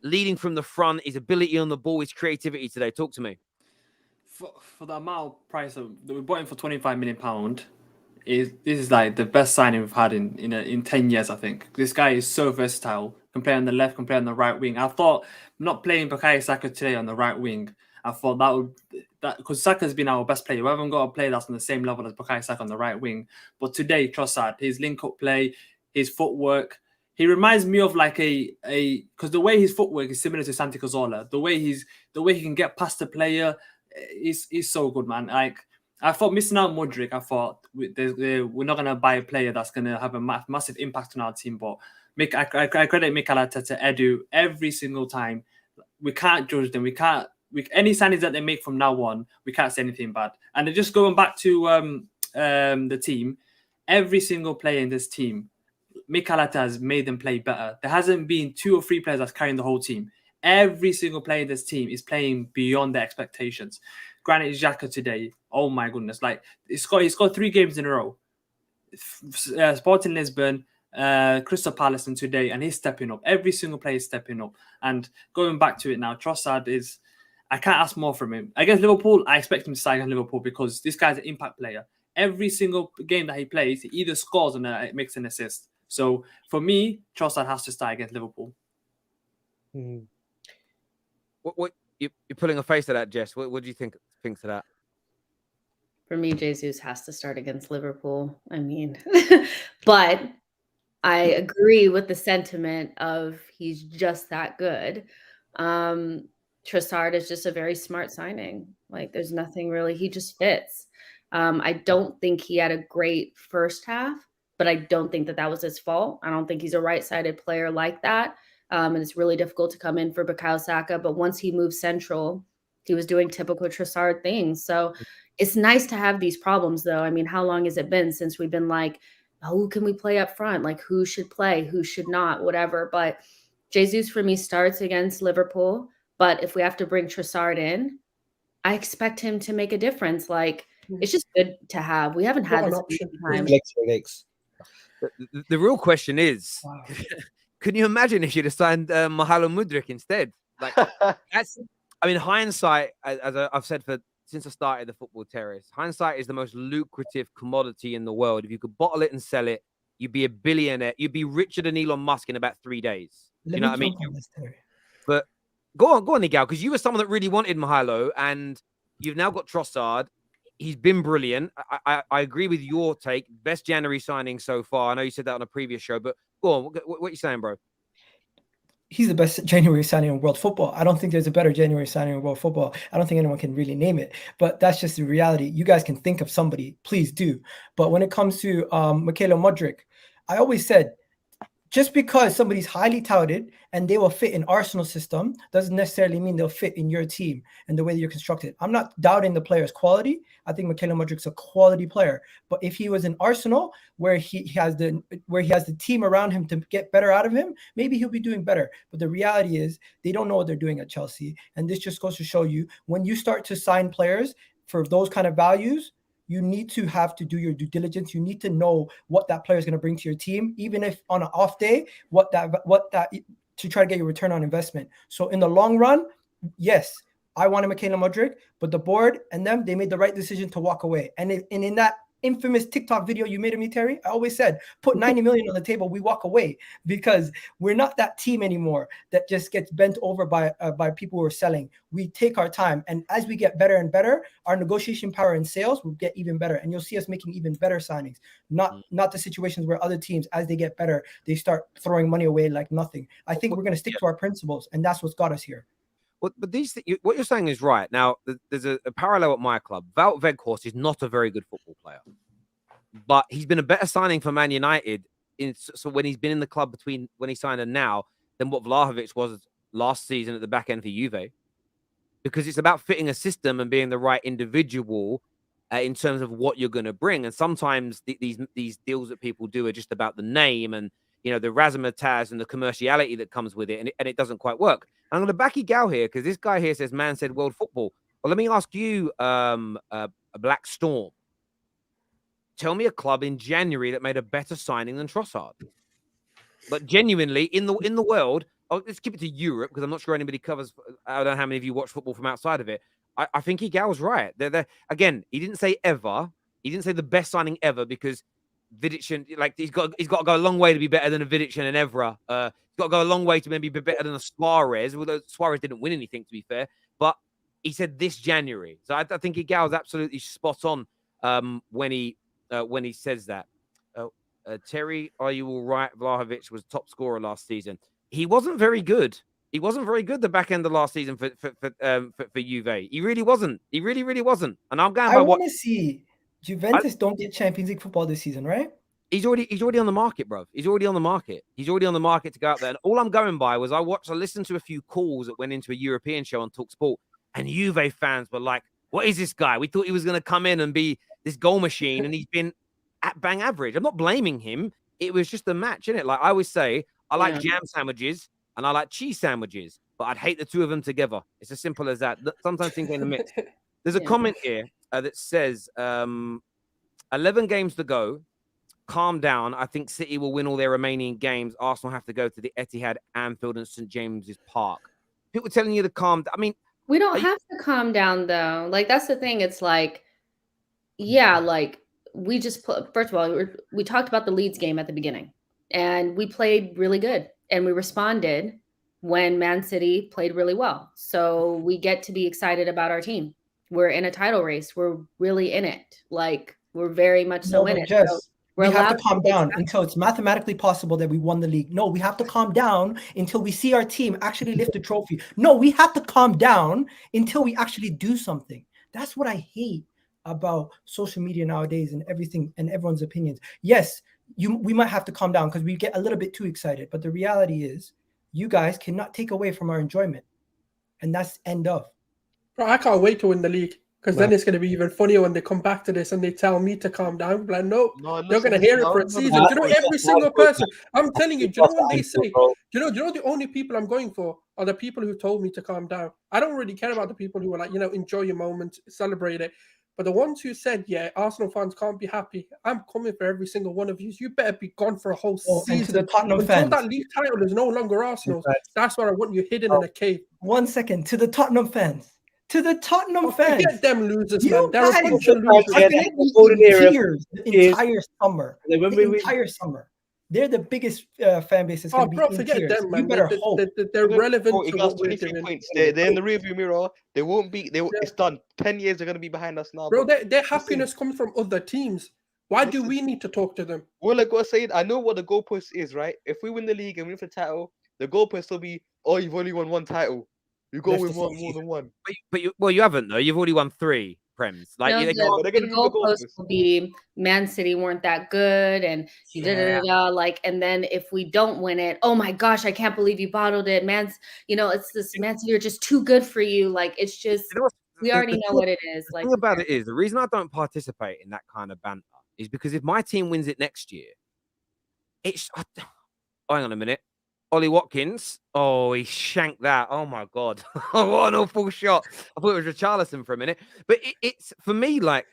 leading from the front, his ability on the ball, his creativity today? Talk to me. For the amount of price that we bought him for £25 million, this is like the best signing we've had in 10 years, I think. This guy is so versatile. Compare on the left, compare on the right wing. I thought not playing Bukayo Saka today on the right wing, I thought that because Saka's been our best player. We haven't got a player that's on the same level as Bukayo Saka on the right wing. But today, Trossard, his link-up play, his footwork, he reminds me of like because the way his footwork is similar to Santi Cazorla. The way he can get past the player is so good, man. Like, I thought missing out Mudryk, I thought we're not gonna buy a player that's gonna have a massive impact on our team. But I credit Mikel Arteta, Edu, every single time. We can't judge them. Any signings that they make from now on, we can't say anything bad. And they're just going back to the team, every single player in this team, Mikel Arteta has made them play better. There hasn't been 2 or 3 players that's carrying the whole team. Every single player in this team is playing beyond their expectations. Granit Xhaka today, oh my goodness, like he's got 3 games in a row. Sporting Lisbon, Crystal Palace, and today, and he's stepping up. Every single player is stepping up. And going back to it now, Trossard is, I can't ask more from him. Against Liverpool, I expect him to start against Liverpool because this guy's an impact player. Every single game that he plays, he either scores or makes an assist. So for me, Trossard has to start against Liverpool. What you're putting a face to that, Jess? What do you think to that? For me, Jesus has to start against Liverpool. I mean, but I agree with the sentiment of he's just that good. Trossard is just a very smart signing. Like, there's nothing really, he just fits. I don't think he had a great first half, but I don't think that was his fault. I don't think he's a right-sided player like that. And it's really difficult to come in for Bukayo Saka. But once he moved central, he was doing typical Trossard things. So it's nice to have these problems, though. I mean, how long has it been since we've been like, who can we play up front? Like, who should play, who should not, whatever. But Jesus, for me, starts against Liverpool. But if we have to bring Trossard in, I expect him to make a difference. Like, it's just good to have. We haven't had this time. The real question is, wow. Can you imagine if you'd have signed Mahalo Mudryk instead? Like, I mean, hindsight, as I've said since I started the Football Terrace, hindsight is the most lucrative commodity in the world. If you could bottle it and sell it, you'd be a billionaire. You'd be richer than Elon Musk in about 3 days. You know what I mean? But go on, Nigel, because you were someone that really wanted Mahalo, and you've now got Trossard. He's been brilliant. I agree with your take. Best January signing so far. I know you said that on a previous show, but go on. What are you saying, bro? He's the best January signing in world football. I don't think there's a better January signing in world football. I don't think anyone can really name it, but that's just the reality. You guys can think of somebody, please do. But when it comes to Mykhailo Mudryk, I always said just because somebody's highly touted and they will fit in Arsenal system doesn't necessarily mean they'll fit in your team and the way that you're constructed. I'm not doubting the player's quality. I think Mykhailo Mudryk's a quality player. But if he was in Arsenal where he has the team around him to get better out of him, maybe he'll be doing better. But the reality is they don't know what they're doing at Chelsea. And this just goes to show you, when you start to sign players for those kind of values, you need to have to do your due diligence. You need to know what that player is going to bring to your team, even if on an off day, what that to try to get your return on investment. So in the long run, yes, I wanted Mykhailo Mudryk, but the board and them, they made the right decision to walk away. And in that infamous TikTok video you made of me, Terry, I always said, put 90 million on the table, we walk away, because we're not that team anymore that just gets bent over by people who are selling. We take our time, and as we get better and better, our negotiation power in sales will get even better, and you'll see us making even better signings. Not the situations where other teams, as they get better, they start throwing money away like nothing. I think we're going to stick to our principles, and that's what's got us here. But what you're saying is right. Now, there's a parallel at my club. Wout Weghorst is not a very good football player, but he's been a better signing for Man United so when he's been in the club between when he signed and now than what Vlahovic was last season at the back end for Juve, because it's about fitting a system and being the right individual in terms of what you're going to bring. And sometimes these deals that people do are just about the name and the razzmatazz and the commerciality that comes with it, and it doesn't quite work. I'm going to back Gal here because this guy here says, man said world football. Well, let me ask you, a Black Storm. Tell me a club in January that made a better signing than Trossard. But genuinely, in the world, let's keep it to Europe because I'm not sure anybody covers. I don't know how many of you watch football from outside of it. I think Gal's right. Again, he didn't say ever. He didn't say the best signing ever because Vidic, like he's got to go a long way to be better than a Vidic and an Evra. He's got to go a long way to maybe be better than a Suarez, although Suarez didn't win anything, to be fair. But he said this January. So I think Gal's absolutely spot on when he says that. Terry, are you all right? Vlahovic was top scorer last season. He wasn't very good. He wasn't very good the back end of last season for Juve. He really wasn't. He really wasn't. And I'm going by what I want to see. Juventus don't get Champions League football this season, right? He's already on the market, bro. He's already on the market. He's already on the market to go out there. And all I'm going by was I listened to a few calls that went into a European show on TalkSport, and Juve fans were like, "What is this guy? We thought he was going to come in and be this goal machine, and he's been at bang average." I'm not blaming him. It was just a match, innit? Like I always say, I like jam sandwiches and I like cheese sandwiches, but I'd hate the two of them together. It's as simple as that. Sometimes things in the mix. There's a comment here that says 11 games to go. Calm down. I think City will win all their remaining games. Arsenal have to go to the Etihad, Anfield, and St. James's Park. People telling you to calm down. I mean, we don't have to calm down though. Like that's the thing. It's like, yeah, like we just first of all, we talked about the Leeds game at the beginning, and we played really good, and we responded when Man City played really well. So we get to be excited about our team. We're in a title race. We're really in it. Like we're very much so in it. So we have to calm down until it's mathematically possible that we won the league. No, we have to calm down until we see our team actually lift a trophy. No, we have to calm down until we actually do something. That's what I hate about social media nowadays and everything and everyone's opinions. Yes, we might have to calm down because we get a little bit too excited. But the reality is you guys cannot take away from our enjoyment. And that's end of. Bro, I can't wait to win the league. Because then it's going to be even funnier when they come back to this and they tell me to calm down. Like, no, you're going to hear it for a season. Do you know every single person? I'm telling you, do you know what they say? Do you know the only people I'm going for are the people who told me to calm down. I don't really care about the people who are like, enjoy your moment, celebrate it. But the ones who said, yeah, Arsenal fans can't be happy, I'm coming for every single one of you. You better be gone for a whole season. And to the Tottenham Until fans. that league title is no longer Arsenal's. That's why I want you hidden in a cave. 1 second. To the Tottenham fans. To the Tottenham fans. Forget them losers, man. They're a bunch of losers. The entire summer. The entire summer. They're the biggest fan base. Oh, bro, forget them, man. They're relevant to what we're doing. Points. They're in the rearview mirror. They won't be. It's done. 10 years, they're going to be behind us now. Bro, their happiness comes from other teams. Why do we need to talk to them? Well, like I said, I know what the goalpost is, right? If we win the league and win the title, the goalpost will be, oh, you've only won one title. You go with more than one. But you haven't though. You've already won 3. Prems. Like, No, they the, they're gonna the move the goalpost goalposts. will be Man City weren't that good, and like, and then if we don't win it, oh my gosh, I can't believe you bottled it, it's this Man City are just too good for you. Like, it's just You know what? we already know what it is. The Like, thing about it is, the reason I don't participate in that kind of banter is because if my team wins it next year, hang on a minute. Ollie Watkins. Oh, he shanked that. Oh my God. What an awful shot. I thought it was Richarlison for a minute. But it's for me, like,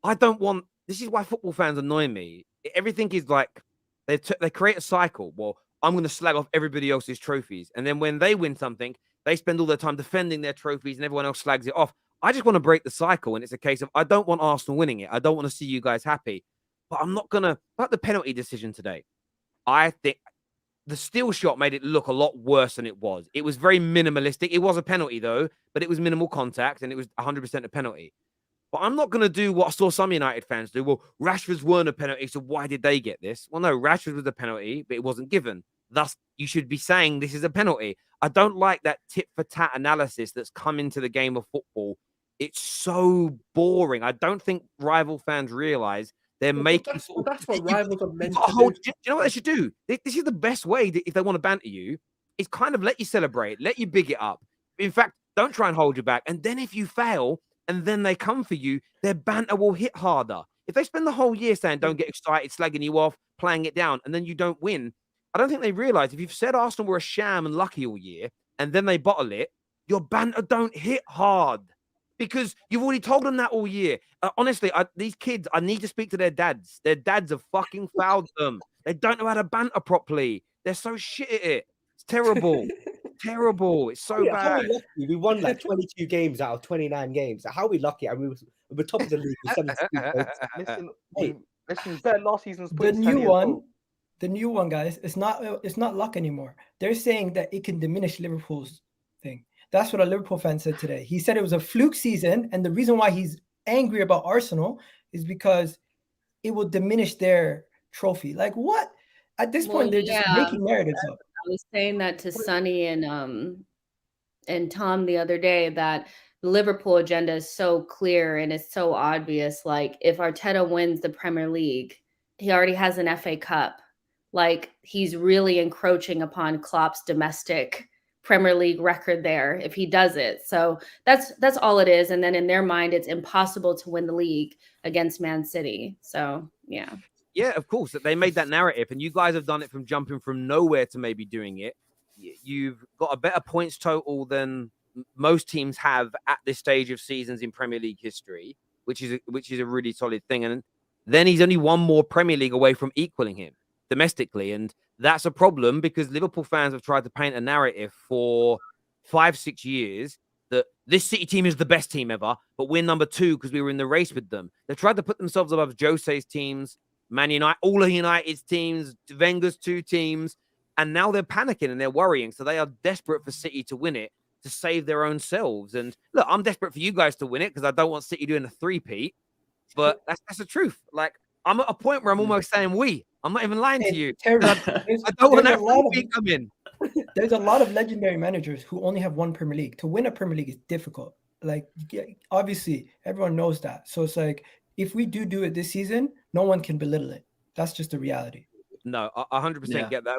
I don't want this is why football fans annoy me. Everything is like they create a cycle. Well, I'm gonna slag off everybody else's trophies. And then when they win something, they spend all their time defending their trophies and everyone else slags it off. I just want to break the cycle. And it's a case of I don't want Arsenal winning it. I don't want to see you guys happy. But I'm not gonna like the penalty decision today. I think the steel shot made it look a lot worse than it was. It was very minimalistic. It was a penalty, though, but it was minimal contact, and it was 100% a penalty. But I'm not going to do what I saw some United fans do. Well, Rashford's weren't a penalty, so why did they get this? Well, no, Rashford was a penalty, but it wasn't given. Thus, you should be saying this is a penalty. I don't like that tit-for-tat analysis that's come into the game of football. It's so boring. I don't think rival fans realize they're making. That's what rivals are meant to do. do. Do you know what they should do? This is the best way if they want to banter you. Is kind of let you celebrate, let you big it up. In fact, don't try and hold you back. And then if you fail, and then they come for you, their banter will hit harder. If they spend the whole year saying don't get excited, slagging you off, playing it down, and then you don't win, I don't think they realize if you've said Arsenal were a sham and lucky all year, and then they bottle it, your banter don't hit hard. Because you've already told them that all year. Honestly, these kids, I need to speak to their dads. Their dads have fucking fouled them. They don't know how to banter properly. They're so shit at it. It's terrible. Terrible. It's so bad. We won like 22 games out of 29 games. How are we lucky? I mean, we're top of the league with 72 points. Listen, better last season's The points. new one, guys. It's not luck anymore. They're saying that it can diminish Liverpool's thing. That's what a Liverpool fan said today. He said it was a fluke season, and the reason why he's angry about Arsenal is because it will diminish their trophy. Like, what? At this point, they're just making narratives up. I was saying that to Sonny and Tom the other day, that the Liverpool agenda is so clear and it's so obvious. Like, if Arteta wins the Premier League, he already has an FA Cup. Like, he's really encroaching upon Klopp's domestic Premier League record there if he does it. So that's all it is. And then in their mind, it's impossible to win the league against Man City. So yeah. Yeah, of course. They made that narrative, and you guys have done it from jumping from nowhere to maybe doing it. You've got a better points total than most teams have at this stage of seasons in Premier League history, which is a really solid thing. And then he's only one more Premier League away from equaling him domestically, and that's a problem because Liverpool fans have tried to paint a narrative for 5-6 years that this City team is the best team ever, but we're number 2 because we were in the race with them. They tried to put themselves above Jose's teams, Man United, all of United's teams, Wenger's 2 teams, and now they're panicking and they're worrying. So they are desperate for City to win it to save their own selves. And look, I'm desperate for you guys to win it because I don't want City doing a three-peat. But that's the truth. Like, I'm at a point where I'm almost saying we. I'm not even lying to you. I don't want that three-peat come in. There's a lot of legendary managers who only have one Premier League. To win a Premier League is difficult. Like, obviously, everyone knows that. So it's like, if we do it this season, no one can belittle it. That's just the reality. No, I 100% get that.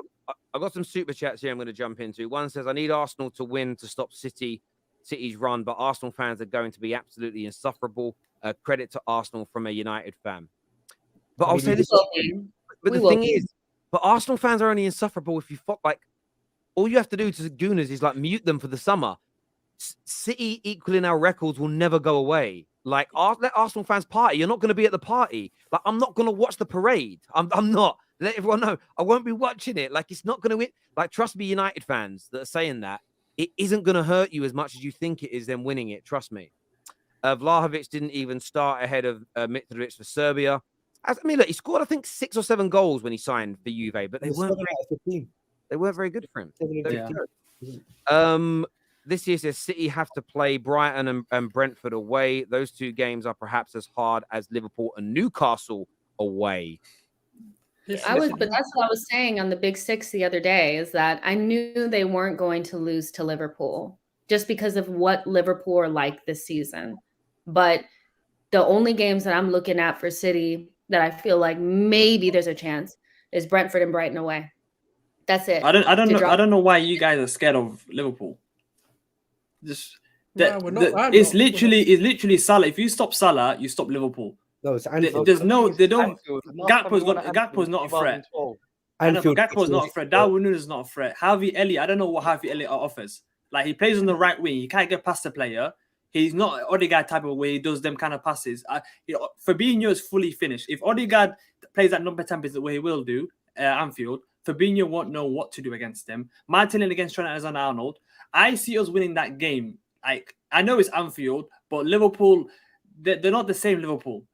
I've got some super chats here I'm going to jump into. One says, I need Arsenal to win to stop City's run, but Arsenal fans are going to be absolutely insufferable. Credit to Arsenal from a United fan. But I'll say this. But the thing is, but Arsenal fans are only insufferable if you like, all you have to do to Gooners is like mute them for the summer. City equaling our records will never go away. Like, let Arsenal fans party. You're not going to be at the party. Like, I'm not going to watch the parade. I'm not. Let everyone know. I won't be watching it. Like, it's not going to win. Like, trust me, United fans that are saying that, it isn't going to hurt you as much as you think it is them winning it. Trust me. Vlahovic didn't even start ahead of Mitrovic for Serbia. I mean, look, he scored, I think, 6 or 7 goals when he signed for Juve, but they weren't very good for him. This year says City have to play Brighton and Brentford away. Those 2 games are perhaps as hard as Liverpool and Newcastle away. But that's what I was saying on the Big Six the other day, is that I knew they weren't going to lose to Liverpool just because of what Liverpool are like this season. But The only games that I'm looking at for City that I feel like maybe there's a chance is Brentford and Brighton away. That's it. I don't To know. drop- I don't know why you guys are scared of Liverpool. Just Nah, we're not. I'm it's not. We're not. literally Salah. If you stop Salah, you stop Liverpool. No, it's Anfield. There's no, they don't. Anfield. The last time we won at Gakpo's not a threat. 2012. I know, but Anfield. Gakpo's not a threat. Darwin Núñez is not a threat. Harvey Elliott, I don't know what Harvey Elliott offers. Like, he plays on the right wing. He can't get past the player. He's not an Odegaard type of way. He does them kind of passes. Fabinho is fully finished. If Odegaard plays that number 10 position the way he will do Anfield, Fabinho won't know what to do against them. Martinelli against Trent Alexander-Arnold. I see us winning that game. Like, I know it's Anfield, but Liverpool, they're not the same Liverpool.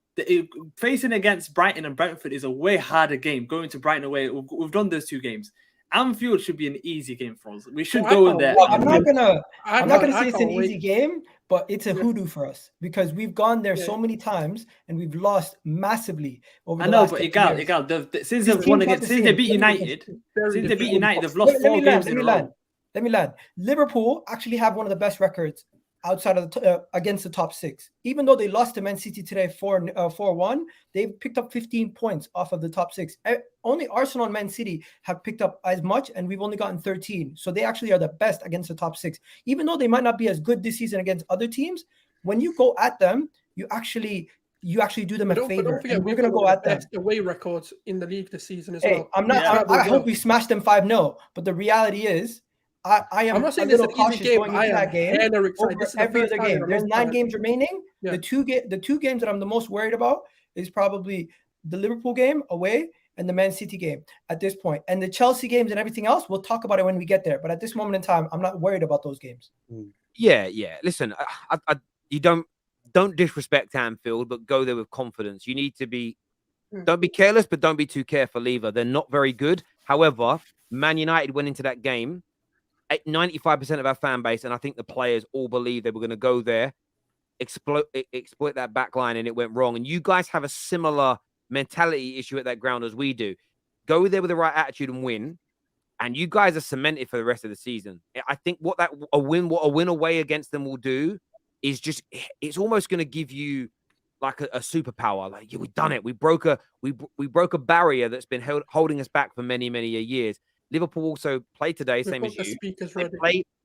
Facing against Brighton and Brentford is a way harder game. Going to Brighton away, we've done those 2 games. Anfield should be an easy game for us. We should go in there. Well, I'm not gonna say it's an can't easy game, but it's a hoodoo for us because we've gone there so many times and we've lost massively over the last 2 years. Since they've won against, since they beat United, they've lost 4 games in a row. Let me land. Liverpool actually have one of the best records outside of against the top 6. Even though they lost to Man City today 4-1, they've picked up 15 points off of the top 6. Only Arsenal and Man City have picked up as much, and we've only gotten 13. So they actually are the best against the top 6. Even though they might not be as good this season against other teams, when you go at them, you actually do them a favor. Don't forget, we're going to go at them. Best away records in the league this season as well. I hope we smash them 5-0, but the reality is, I'm not saying a little this is an easy cautious game. going into that game over every other game. There's 9 games remaining. Yeah. The two games that I'm the most worried about is probably the Liverpool game away and the Man City game at this point. And the Chelsea games and everything else, we'll talk about it when we get there. But at this moment in time, I'm not worried about those games. Yeah. Listen, you don't disrespect Anfield, but go there with confidence. You need to be, don't be careless, but don't be too careful either. They're not very good. However, Man United went into that game 95% of our fan base, and I think the players all believe they were going to go there, exploit that back line, and it went wrong. And you guys have a similar mentality issue at that ground as we do. Go there with the right attitude and win, and you guys are cemented for the rest of the season. I think what a win away against them will do is just, it's almost going to give you like a superpower. Like, yeah, we've done it. We broke a barrier that's been holding us back for many, many years. Liverpool also play today, same as you.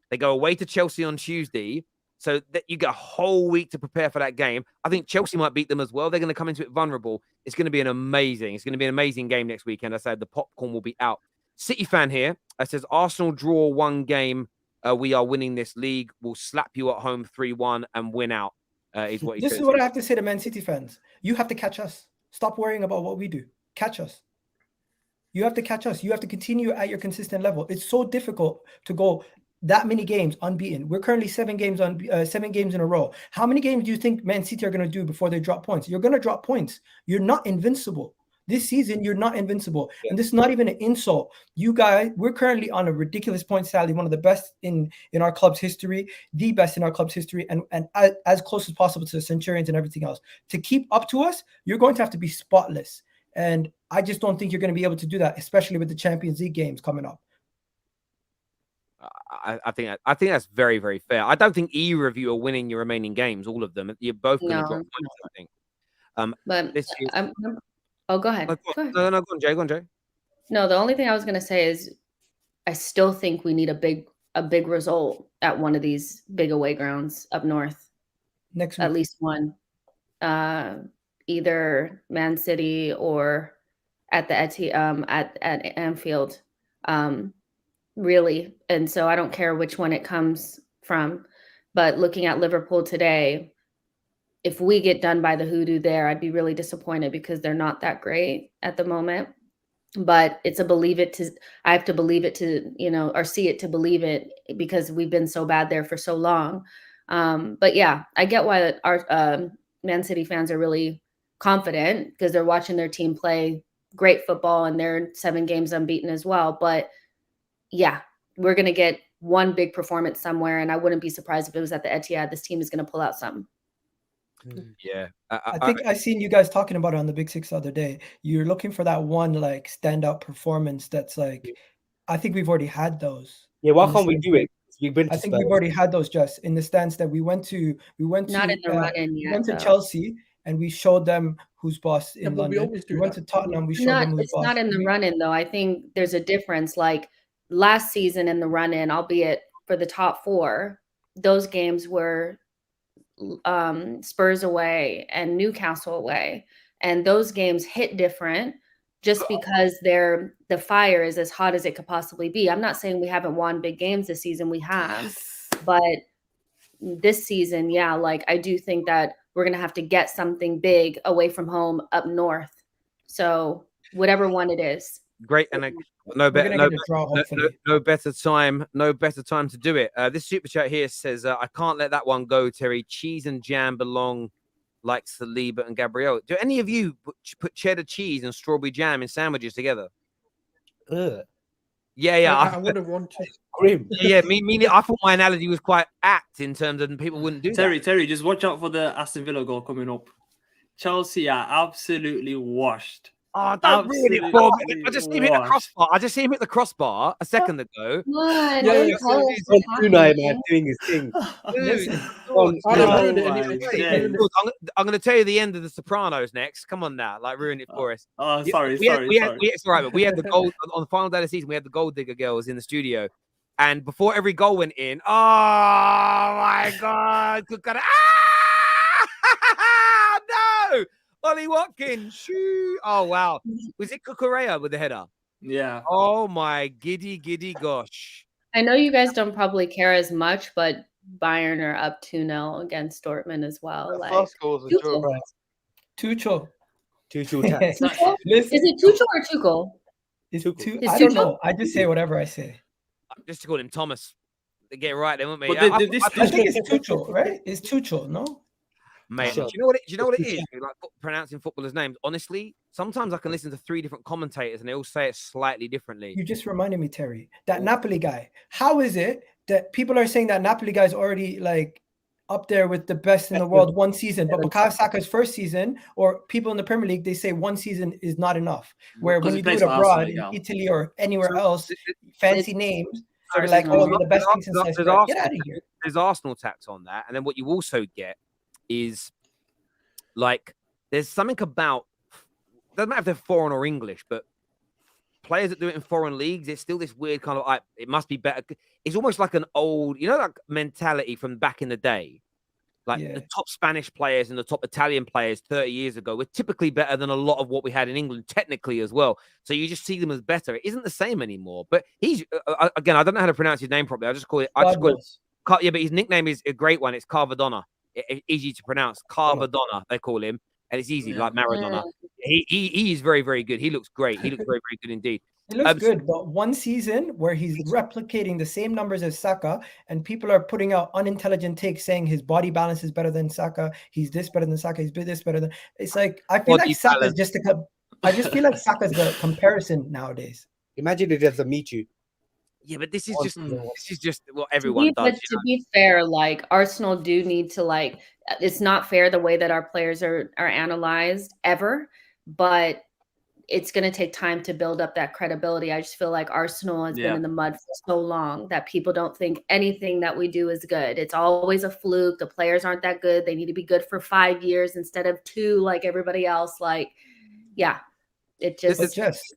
They go away to Chelsea on Tuesday, so that you get a whole week to prepare for that game. I think Chelsea might beat them as well. They're going to come into it vulnerable. It's going to be an amazing game next weekend. I said the popcorn will be out. City fan here. I says Arsenal draw 1 game. We are winning this league. We'll slap you at home 3-1 and win out. Is what he says. This is what I have to say to Man City fans. You have to catch us. Stop worrying about what we do. Catch us. You have to catch us. You have to continue at your consistent level. It's so difficult to go that many games unbeaten. We're currently 7 games in a row. How many games do you think Man City are going to do before they drop points? You're going to drop points. You're not invincible. This season, you're not invincible. Yeah. And this is not even an insult. You guys, we're currently on a ridiculous point tally, one of the best in our club's history, the best in our club's history, and as close as possible to the Centurions and everything else. To keep up to us, you're going to have to be spotless. And I just don't think you're going to be able to do that, especially with the Champions League games coming up. I think that's very, very fair. I don't think either of you are winning your remaining games, all of them. You're both going to drop points, I think. Go ahead. No, go on, Jay. No, the only thing I was going to say is I still think we need a big result at one of these big away grounds up north. Next week. At least one. Either Man City or at the at Anfield. Really. And so I don't care which one it comes from. But looking at Liverpool today, if we get done by the hoodoo there, I'd be really disappointed because they're not that great at the moment. But it's I have to believe it to, or see it to believe it because we've been so bad there for so long. But yeah, I get why our Man City fans are really confident because they're watching their team play great football and they're 7 games unbeaten as well. But yeah, we're going to get one big performance somewhere. And I wouldn't be surprised if it was at the Etihad. This team is going to pull out something. Yeah. I think I seen you guys talking about it on the Big Six the other day. You're looking for that one like standout performance that's like, I think we've already had those. Yeah, why can't we do it? I think we've already had those just in the stance that we went to not in the run-in yet, went to Chelsea and we showed them who's boss Yeah, in but we London. always We do went that. to Tottenham. We showed them who's It's boss. not in the run-in though. I think there's a difference. Like last season in the run-in, albeit for the top 4, those games were Spurs away and Newcastle away, and those games hit different just because the fire is as hot as it could possibly be. I'm not saying we haven't won big games this season. We have, but this season, yeah, like I do think that we're gonna have to get something big away from home up north. So whatever one it is. Great, and no We're better, gonna get a draw, hopefully. no better time to do it. This super chat here says, "I can't let that one go, Terry. Cheese and jam belong like Saliba and Gabriel. Do any of you put cheddar cheese and strawberry jam in sandwiches together?" Ugh. Yeah. I wouldn't want to. Grim. Yeah, me. I thought my analogy was quite apt in terms of people wouldn't do that. Terry, just watch out for the Aston Villa goal coming up. Chelsea are absolutely washed. Oh, don't ruin it, Bob. I just see him hit the washed. crossbar. I just see him hit the crossbar a second ago. What? Yeah, Don't yeah, tell us On what's Unai, happening. man, doing his thing. Dude, On I don't Unai. ruin it my anyway. days. Ruin it. I'm going to tell you the end of The Sopranos next. Come on now, like ruin it for us. Oh, Yeah, sorry. it's all right, but we had the gold on the final day of the season. We had the gold digger girls in the studio, and before every goal went in, oh my god, no, Ollie Watkins, shoo. Oh wow, was it Cucurella with the header? Yeah. Oh my giddy gosh. I know you guys don't probably care as much, but Bayern are up 2-0 against Dortmund as well. The Like first goal was a Tuchel. joke. Tuchel. Tuchel tax. Tuchel? Listen, Is it Tuchel or Tuchel? it's Tuchel. It's I don't Tuchel? know. I just say whatever I say. Just to call him Thomas. They get it right, they won't me. But this I think it's Tuchel, right? It's Tuchel, no? Mate, Sure. do you know what it is? Like pronouncing footballers' names. Honestly, sometimes I can listen to 3 different commentators and they all say it slightly differently. You just reminded me, Terry, that Napoli guy. How is it that people are saying that Napoli guy is already like up there with the best in the world one season, but Bukayo Saka's first season, or people in the Premier League, they say one season is not enough. Where Because when he you do plays it for abroad, Arsenal, in yeah. Italy or anywhere So, else, fancy names, they're Arsenal. like, oh, you're the best thing since sliced There's bread. Get Arsenal. out of here. There's Arsenal tax on that, and then what you also get is like there's something about, doesn't matter if they're foreign or English, but players that do it in foreign leagues, it's still this weird kind of like it must be better. It's almost like an old, like mentality from back in the day. Like Yeah. the top Spanish players and the top Italian players 30 years ago were typically better than a lot of what we had in England, technically as well. So you just see them as better. It isn't the same anymore. But he's again, I don't know how to pronounce his name properly. I just call it. Yeah, but his nickname is a great one. It's Carvadonna. Easy to pronounce. Carvadonna, they call him, and it's easy, like Maradona. He is very, very good. He looks great. He looks very, very good indeed. It looks good, but one season where he's replicating the same numbers as Saka, and people are putting out unintelligent takes saying his body balance is better than Saka, he's this better than Saka, he's this better than. It's like I feel like Saka's just I just feel like Saka's the comparison nowadays. Imagine it as a meet you. Yeah, but this is just what everyone does. But to be fair, like Arsenal do need to like. It's not fair the way that our players are analyzed ever, but it's going to take time to build up that credibility. I just feel like Arsenal has been in the mud for so long that people don't think anything that we do is good. It's always a fluke. The players aren't that good. They need to be good for 5 years instead of 2 like everybody else. Like, yeah, it just...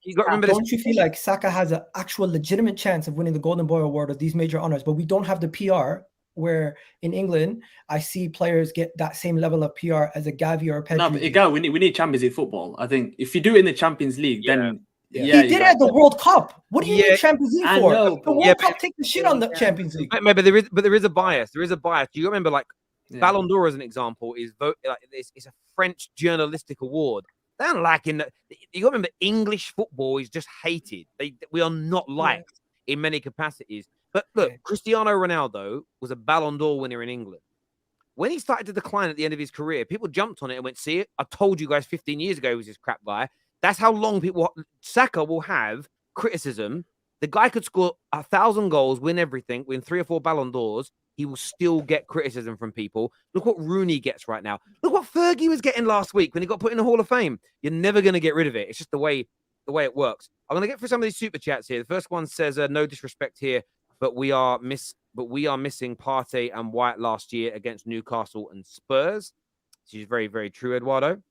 You got to remember don't you feel like Saka has an actual legitimate chance of winning the Golden Boy Award or these major honors, but we don't have the PR where in England, I see players get that same level of PR as a Gavi or a Pedri. No, but again, we need Champions League football. I think if you do it in the Champions League, then he did it at the World Cup. What do you need Champions League for? The World Cup take the shit on the Champions League. But there is a bias. There is a bias. Do you remember, like Ballon d'Or as an example is it's a French journalistic award. They don't like in you got to remember English football is just hated. We are not liked in many capacities. But look, Cristiano Ronaldo was a Ballon d'Or winner in England. When he started to decline at the end of his career, people jumped on it and went, see it? I told you guys 15 years ago he was this crap guy. That's how long Saka will have criticism. The guy could score 1,000 goals, win everything, win 3 or 4 Ballon d'Ors. He will still get criticism from people. Look what Rooney gets right now. Look what Fergie was getting last week when he got put in the Hall of Fame. You're never going to get rid of it. It's just the way it works. I'm going to get through some of these super chats here. The first one says, no disrespect here, but we are missing Partey and White last year against Newcastle and Spurs. This is very, very true, Eduardo.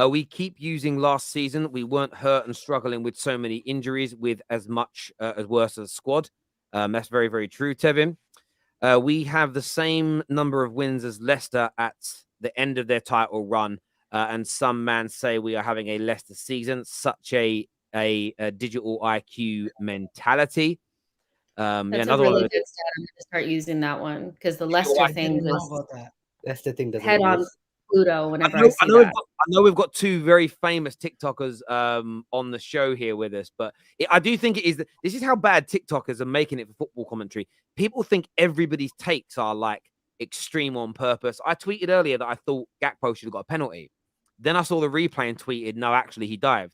We keep using last season. We weren't hurt and struggling with so many injuries with as much as worse as squad. That's very, very true, Tevin. We have the same number of wins as Leicester at the end of their title run. And some man say we are having a Leicester season, such a digital IQ mentality. That's yeah, a another really one. good stat. I'm gonna start using that one because the Leicester I thing didn't know was about that. That's the thing. Doesn't head on exist. Pluto whenever I see that. I know we've got two very famous TikTokers on the show here with us, but I do think it is. This is how bad TikTokers are making it for football commentary. People think everybody's takes are like extreme on purpose. I tweeted earlier that I thought Gakpo should have got a penalty. Then I saw the replay and tweeted, no, actually he dived.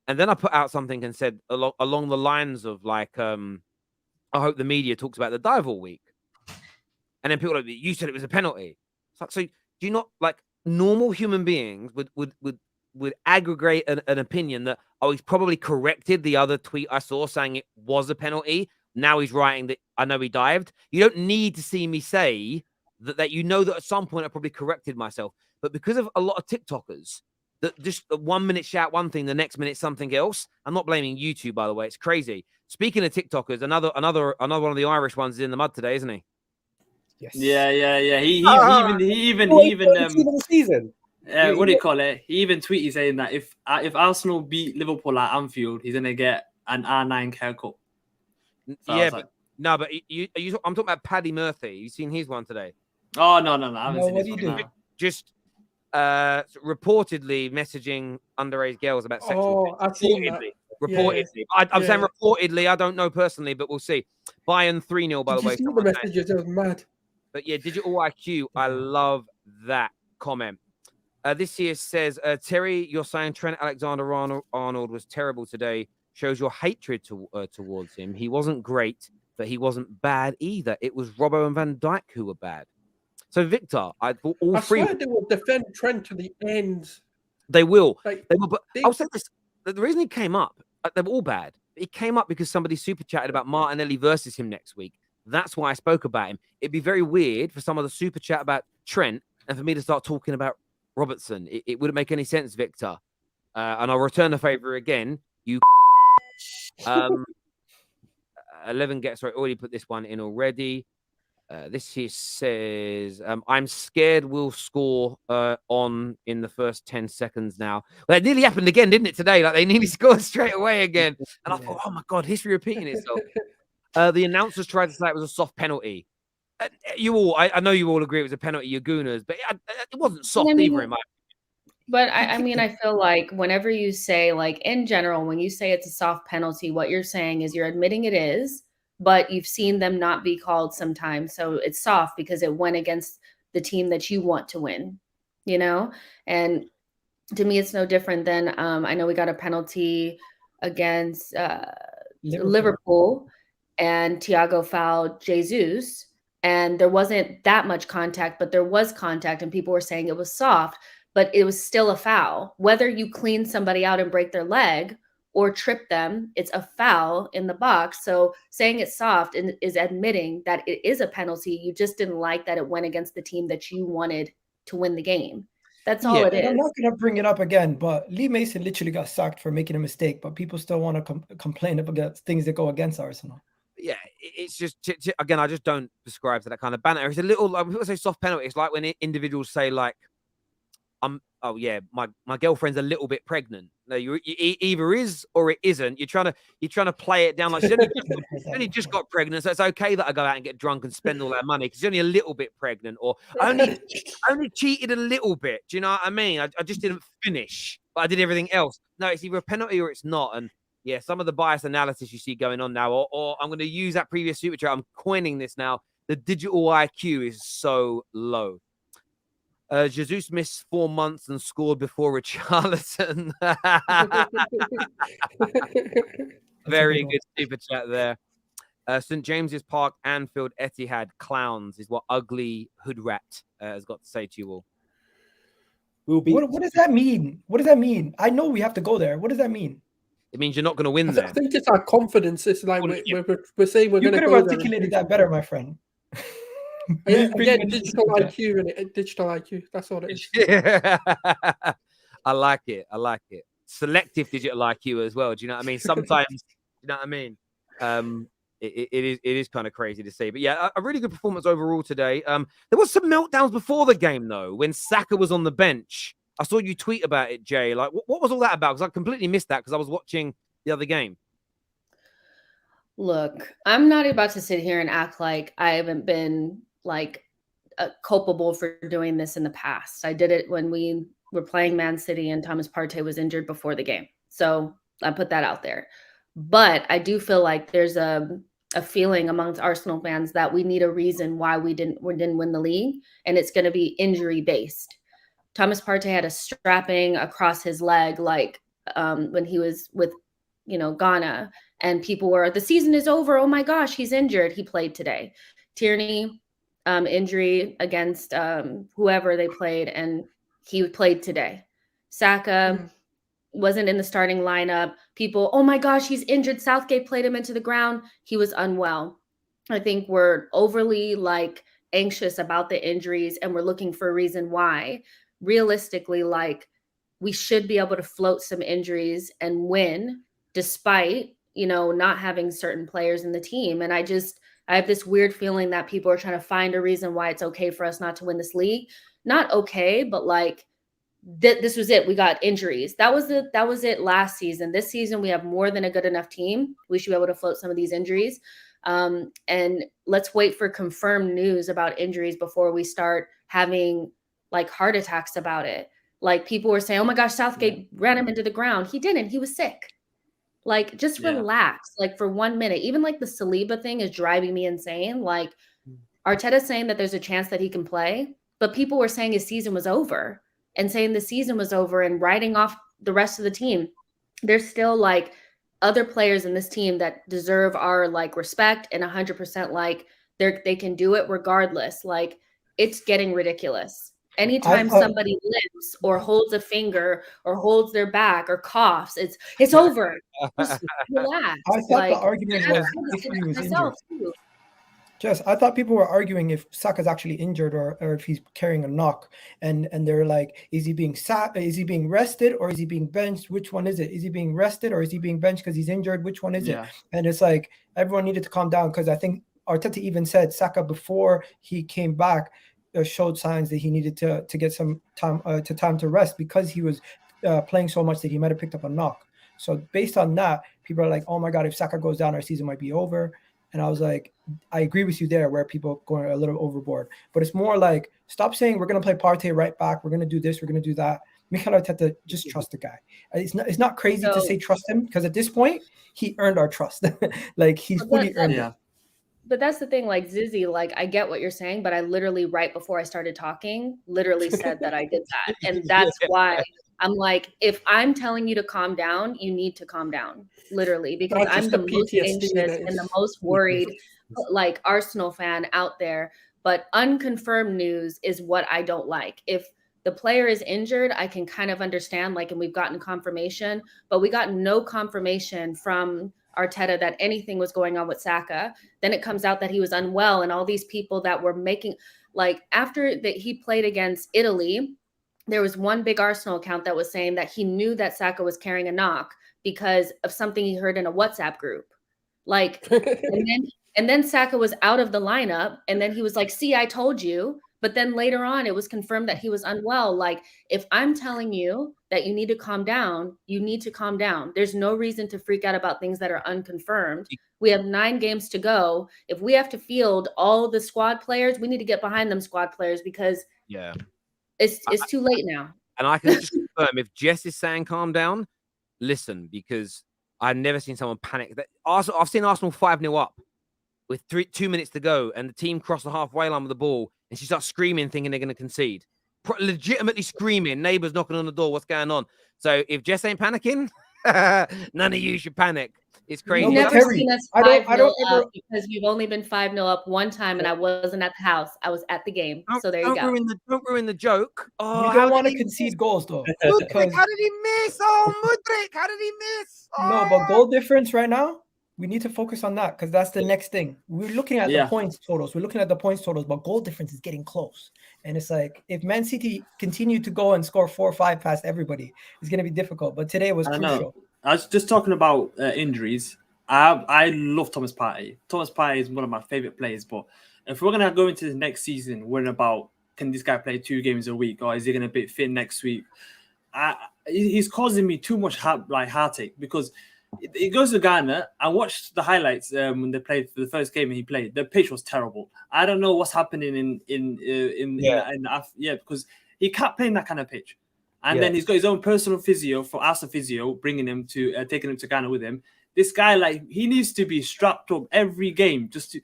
And then I put out something and said along the lines of like, I hope the media talks about the dive all week. And then people are like, you said it was a penalty. So do you not like normal human beings would aggregate an opinion that, oh, he's probably corrected the other tweet I saw saying it was a penalty. Now he's writing that I know he dived. You don't need to see me say that you know that at some point I probably corrected myself. But because of a lot of TikTokers that just 1 minute shout one thing, the next minute something else. I'm not blaming YouTube, by the way. It's crazy. Speaking of TikTokers, another one of the Irish ones is in the mud today, isn't he? Yes. Yeah. He even the season. what do you call it? He even tweeted saying that if Arsenal beat Liverpool at Anfield, he's gonna get an R9 haircut. So yeah, but no, but I'm talking about Paddy Murphy. You seen his one today? Oh no, I haven't seen what this do you one. do? No. Just reportedly messaging underage girls about sexual. Oh, I've seen that. Reportedly. Yeah. I'm saying reportedly. I don't know personally, but we'll see. Bayern 3-0, by the Did you way. see the someone saying. messages? It was mad. But yeah, digital IQ. I love that comment. This here says, Terry, you're saying Trent Alexander-Arnold was terrible today. Shows your hatred towards him. He wasn't great, but he wasn't bad either. It was Robbo and Van Dijk who were bad. So, Victor, I thought all I three. swear they will defend Trent to the end. They will. Like, They will. But I'll say this: the reason he came up, they were all bad. He came up because somebody super chatted about Martinelli versus him next week. That's why I spoke about him. It'd be very weird for some of the super chat about Trent and for me to start talking about Robertson. It wouldn't make any sense, Victor. And I'll return the favor again. You 11 gets right. Already put this one in already. This here says, I'm scared we'll score on in the first 10 seconds now. Well, it nearly happened again, didn't it, today? Like, they nearly scored straight away again. And I thought, oh, my God, history repeating itself. The announcers tried to say it was a soft penalty. I know you all agree it was a penalty, you gooners, but it wasn't soft either, in my But I mean, I feel like whenever you say, like, in general, when you say it's a soft penalty, what you're saying is you're admitting it is, but you've seen them not be called sometimes. So it's soft because it went against the team that you want to win, you know? And to me, it's no different than I know we got a penalty against Liverpool and Thiago fouled Jesus. And there wasn't that much contact, but there was contact and people were saying it was soft, but it was still a foul. Whether you clean somebody out and break their leg or trip them, it's a foul in the box. So saying it's soft is admitting that it is a penalty. You just didn't like that it went against the team that you wanted to win the game. That's all it is. I'm not going to bring it up again, but Lee Mason literally got sacked for making a mistake, but people still want to complain about things that go against Arsenal. Yeah, it's just, again, I just don't prescribe to that kind of banter. It's a little, like, when people say soft penalty, it's like when individuals say, like, oh yeah, my girlfriend's a little bit pregnant. No, you either is or it isn't. You're trying to play it down like she's only just got pregnant, so it's okay that I go out and get drunk and spend all that money because she's only a little bit pregnant, or I only cheated a little bit. Do you know what I mean? I just didn't finish, but I did everything else. No, it's either a penalty or it's not. And yeah, some of the bias analysis you see going on now, or I'm going to use that previous super chat. I'm coining this now. The digital IQ is so low. Jesus missed 4 months and scored before Richarlison. Very good super chat there. St. James's Park, Anfield, Etihad, clowns is what ugly hood rat has got to say to you all. What does that mean? What does that mean? I know we have to go there. What does that mean? It means you're not going to win there. I think it's our confidence. It's like we're saying we're going to go there. You could have articulated that better, my friend. Yeah, Bring again, money to digital Super Chat. IQ and it, digital IQ. That's all it is. Yeah. I like it. I like it. Selective digital IQ as well. Do you know what I mean? Sometimes, you know what I mean? It is kind of crazy to see. But yeah, a really good performance overall today. There was some meltdowns before the game, though, when Saka was on the bench. I saw you tweet about it, Jay. Like, what was all that about? Because I completely missed that because I was watching the other game. Look, I'm not about to sit here and act like I haven't been like culpable for doing this in the past. I did it when we were playing Man City and Thomas Partey was injured before the game. So I put that out there. But I do feel like there's a feeling amongst Arsenal fans that we need a reason why we didn't win the league, and it's going to be injury based. Thomas Partey had a strapping across his leg, like when he was with, Ghana, and people were, the season is over. Oh my gosh, he's injured. He played today. Tierney, injury against whoever they played, and he played today. Saka wasn't in the starting lineup. People, oh my gosh, he's injured. Southgate played him into the ground. He was unwell. I think we're overly anxious about the injuries and we're looking for a reason why. Realistically, we should be able to float some injuries and win despite, not having certain players in the team. And I have this weird feeling that people are trying to find a reason why it's okay for us not to win this league. Not okay, but this was it. We got injuries. That was it last season. This season, we have more than a good enough team. We should be able to float some of these injuries. And let's wait for confirmed news about injuries before we start having heart attacks about it. People were saying, oh my gosh, Southgate ran him into the ground. He didn't. He was sick. Just relax. For 1 minute. Even the Saliba thing is driving me insane. Arteta's saying that there's a chance that he can play, but people were saying his season was over and saying the season was over and writing off the rest of the team. There's still other players in this team that deserve our respect and 100% they can do it regardless. It's getting ridiculous. Anytime somebody limps or holds a finger or holds their back or coughs, it's over. Just relax. I thought the argument was if he was injured. Jess, I thought people were arguing if Saka's actually injured or if he's carrying a knock, and they're like, is he being rested or is he being benched? Which one is it? Is he being rested or is he being benched because he's injured? Which one is it? And it's everyone needed to calm down because I think Arteta even said Saka before he came back showed signs that he needed to get some time to rest because he was playing so much that he might have picked up a knock. So based on that, people are like, oh my God, if Saka goes down, our season might be over. And I was like, I agree with you there where people going a little overboard. But it's more stop saying we're going to play Partey right back. We're going to do this. We're going to do that. Mikel Arteta, just trust the guy. It's not crazy to say trust him because at this point, he earned our trust. He's fully earned it. But that's the thing, Zizzy, I get what you're saying, but I literally, right before I started talking, literally said that I did that. And that's why I'm if I'm telling you to calm down, you need to calm down, literally, because I'm the most anxious and the most worried, Arsenal fan out there. But unconfirmed news is what I don't like. If the player is injured, I can kind of understand, and we've gotten confirmation, but we got no confirmation from Arteta that anything was going on with Saka. Then it comes out that he was unwell, and all these people that were making, after that he played against Italy, there was one big Arsenal account that was saying that he knew that Saka was carrying a knock because of something he heard in a WhatsApp group. And then Saka was out of the lineup, and then he was like, see, I told you. But then later on, it was confirmed that he was unwell. If I'm telling you that you need to calm down, you need to calm down. There's no reason to freak out about things that are unconfirmed. We have 9 games to go. If we have to field all the squad players, we need to get behind them squad players because it's too late now. And I can just confirm, if Jess is saying calm down, listen, because I've never seen someone panic. I've seen Arsenal 5-0 up with 2 minutes to go, and the team crossed the halfway line with the ball, and she starts screaming, thinking they're going to concede. Legitimately screaming, neighbors knocking on the door, what's going on? So if Jess ain't panicking, none of you should panic. It's crazy. You've never seen us 5-0 up because we've only been 5-0 up one time, and I wasn't at the house. I was at the game. So there you go. Don't ruin the joke. Oh, you don't want to concede goals, though. Mudryk, how did he miss? Oh, Mudryk, how did he miss? Oh. No, but goal difference right now, We need to focus on that because that's the next thing. We're looking at the points totals. We're looking at the points totals, but goal difference is getting close. And it's like if Man City continue to go and score 4 or 5 past everybody, it's going to be difficult. But today was crucial. I was just talking about injuries. I love Thomas Partey. Thomas Partey is one of my favorite players. But if we're going to go into the next season worrying about can this guy play 2 games a week or is he going to be fit next week, he's causing me too much heartache because it goes to Ghana. I watched the highlights when they played for the first game he played. The pitch was terrible. I don't know what's happening because he can't play in that kind of pitch. And then he's got his own personal physio for Arsenal physio, bringing him to taking him to Ghana with him. This guy, he needs to be strapped up every game. Just to,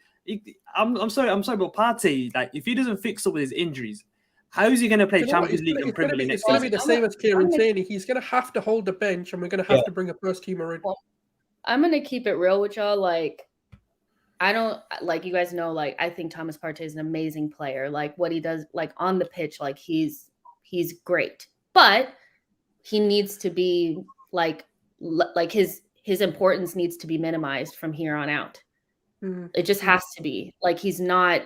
I'm sorry, but Partey, if he doesn't fix up with his injuries, how is he going to play Champions League and Premier League next season? It's going to be the same as Kieran Tierney. He's going to have to hold the bench, and we're going to have to bring a first teamer in. Well, I'm going to keep it real with y'all. I don't you guys know. I think Thomas Partey is an amazing player. What he does, on the pitch, he's great. But he needs to be his importance needs to be minimized from here on out. It just has to be. He's not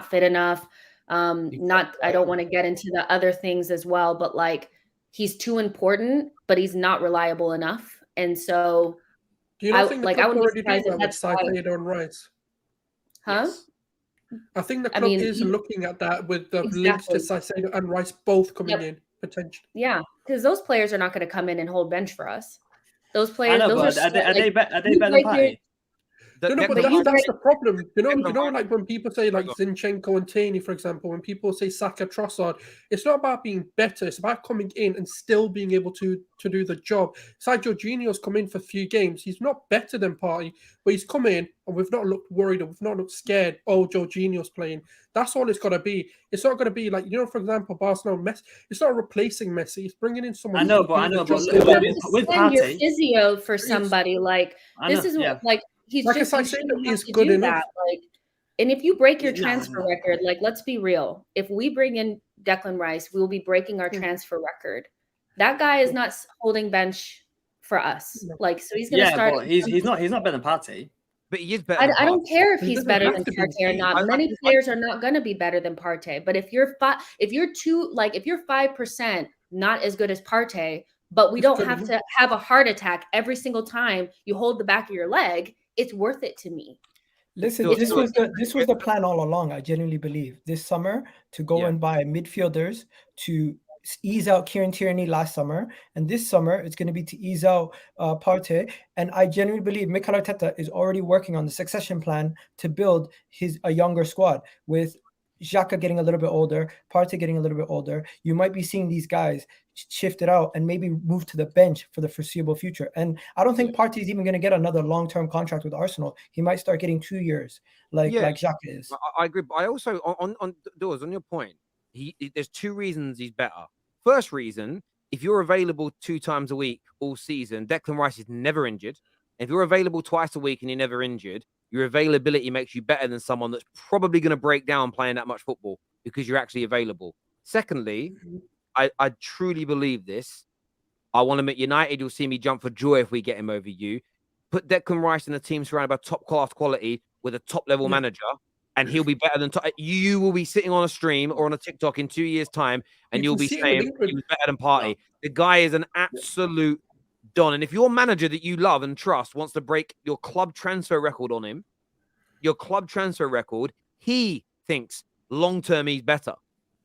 fit enough. I don't want to get into the other things as well, but he's too important, but he's not reliable enough. And so do you not think the club already doing that with Saka and Rice? Huh? Yes. I think the club is looking at that with the links to Saicedo and Rice both coming in potentially. Yeah, because those players are not going to come in and hold bench for us. Those players, are they better than Partey? But that's the problem. You know, when people say Zinchenko and Tierney, for example, when people say Saka, Trossard, it's not about being better. It's about coming in and still being able to do the job. It's like Jorginho's come in for a few games. He's not better than Partey, but he's come in and we've not looked worried or we've not looked scared. Oh, Jorginho's playing. That's all it's got to be. It's not going to be for example, Barcelona, Messi. It's not replacing Messi. It's bringing in someone. I know, but with Partey, your physio for somebody this is he's just is good enough. And if you break your transfer record, let's be real. If we bring in Declan Rice, we will be breaking our transfer record. That guy is not holding bench for us. So he's going to start. But he's not better than Partey. But he is better. I don't care if he's better than Partey or not. Many players are not going to be better than Partey. But if you're 5% not as good as Partey, but we don't have to have a heart attack every single time you hold the back of your leg, it's worth it to me. Listen, this was the plan all along. I genuinely believe this summer to go and buy midfielders to ease out Kieran Tierney last summer, and this summer it's going to be to ease out Partey. And I genuinely believe Mikel Arteta is already working on the succession plan to build a younger squad with Xhaka getting a little bit older, Partey getting a little bit older. You might be seeing these guys shifted out and maybe move to the bench for the foreseeable future. And I don't think Partey is even going to get another long-term contract with Arsenal. He might start getting 2 years like Xhaka is. I agree. But I also, on your point, there's 2 reasons he's better. First reason, if you're available 2 times a week all season, Declan Rice is never injured. If you're available twice a week and you're never injured, your availability makes you better than someone that's probably going to break down playing that much football because you're actually available. Secondly, I truly believe this. I want to make United, you'll see me jump for joy if we get him over you. Put Declan Rice in a team surrounded by top-class quality with a top-level manager, and he'll be better than you will be sitting on a stream or on a TikTok in 2 years' time, and you'll be saying he was better than Partey. The guy is an absolute don. And if your manager that you love and trust wants to break your club transfer record on him, he thinks long-term he's better.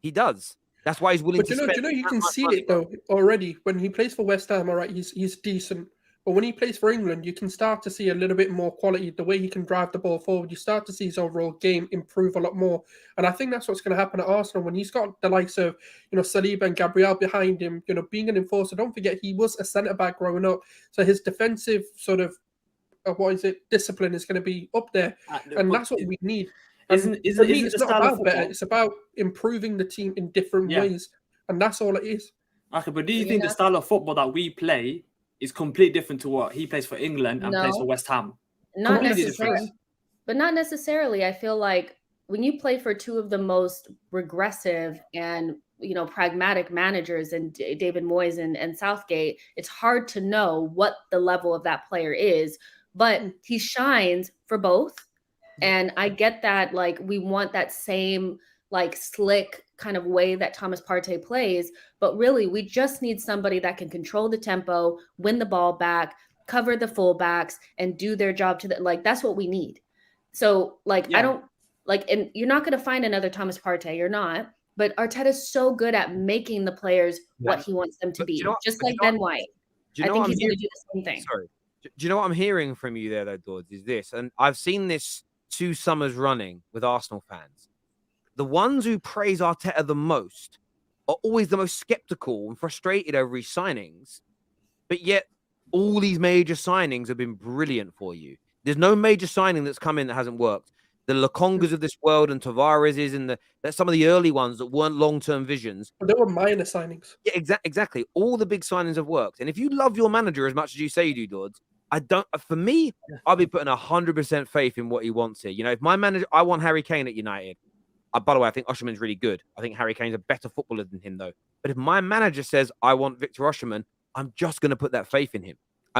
He does. That's why he's willing to spend. But you can see it though already when he plays for West Ham. All right, he's decent. But when he plays for England, you can start to see a little bit more quality. The way he can drive the ball forward, you start to see his overall game improve a lot more. And I think that's what's going to happen at Arsenal when he's got the likes of Saliba and Gabriel behind him. Being an enforcer. Don't forget he was a centre back growing up, so his defensive sort of discipline is going to be up there, and that's what we need. It's not about better. It's about improving the team in different ways, and that's all it is. Okay, but do you think the style of football that we play is completely different to what he plays for England and plays for West Ham? Not necessarily. But not necessarily. I feel like when you play for 2 of the most regressive and pragmatic managers and David Moyes and Southgate, it's hard to know what the level of that player is. but he shines for both. And I get that, like, we want that same, like, slick kind of way that Thomas Partey plays, but really we just need somebody that can control the tempo, win the ball back, cover the fullbacks, and do their job to the, like, that's what we need. So, like, I don't, like, and you're not going to find another Thomas Partey, you're not, but Arteta's so good at making the players what he wants them to be, just like Ben White. I think he's going to do the same thing. Sorry. Do you know what I'm hearing from you there, though, Dodds, is this, and I've seen this 2 summers running with Arsenal fans. The ones who praise Arteta the most are always the most skeptical and frustrated over his signings, but yet all these major signings have been brilliant for you. There's no major signing that's come in that hasn't worked. The Lokongas of this world and Tavares and that's some of the early ones that weren't long-term visions. But they were minor signings. Yeah, exactly. All the big signings have worked. And if you love your manager as much as you say you do, Dodds, for me, I'll be putting 100% faith in what he wants here. You know, if my manager, I want Harry Kane at United. By the way, I think Osimhen's really good. I think Harry Kane's a better footballer than him, though. But if my manager says I want Victor Osimhen, I'm just going to put that faith in him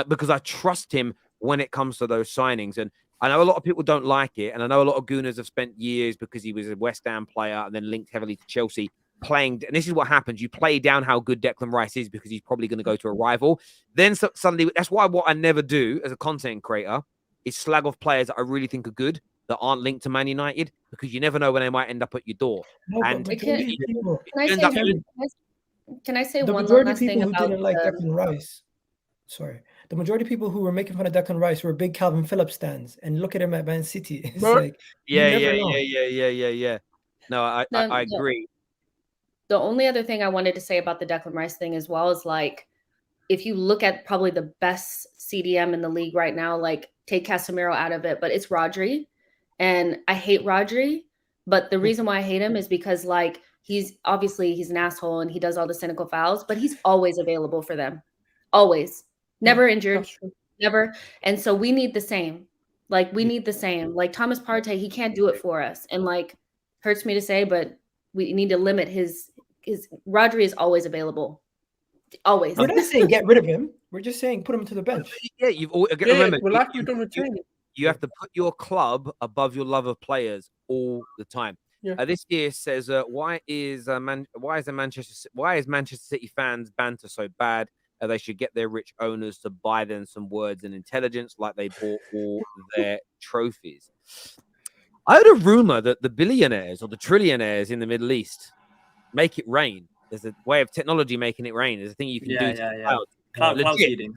because I trust him when it comes to those signings. And I know a lot of people don't like it, and I know a lot of Gooners have spent years because he was a West Ham player and then linked heavily to Chelsea. Playing, and this is what happens: you play down how good Declan Rice is because he's probably going to go to a rival. Then suddenly, that's why what I never do as a content creator is slag off players that I really think are good that aren't linked to Man United, because you never know when they might end up at your door. No, and can I say the one majority last of thing people who about didn't like Declan Rice? Sorry, the majority of people who were making fun of Declan Rice were big Calvin Phillips stands, and look at him at Man City. It's like yeah. No, I agree. The only other thing I wanted to say about the Declan Rice thing as well is, like, if you look at probably the best CDM in the league right now, like, take Casemiro out of it, but it's Rodri. And I hate Rodri, but the reason why I hate him is because, like, he's an asshole and he does all the cynical fouls, but he's always available for them. Always. Never injured. Never. And so we need the same. Like, we need the same. Like, Thomas Partey, he can't do it for us. And, like, hurts me to say, but we need to limit his Rodri is always available. Always. We're not saying get rid of him. We're just saying put him to the bench. Yeah, remember, we're like we've done with training. You have to put your club above your love of players all the time. Yeah. This year says, why is Manchester City fans banter so bad? They should get their rich owners to buy them some words and intelligence like they bought all their trophies. I heard a rumor that the billionaires or the trillionaires in the Middle East make it rain. There's a way of technology making it rain. There's a thing you can do. Cloud seeding.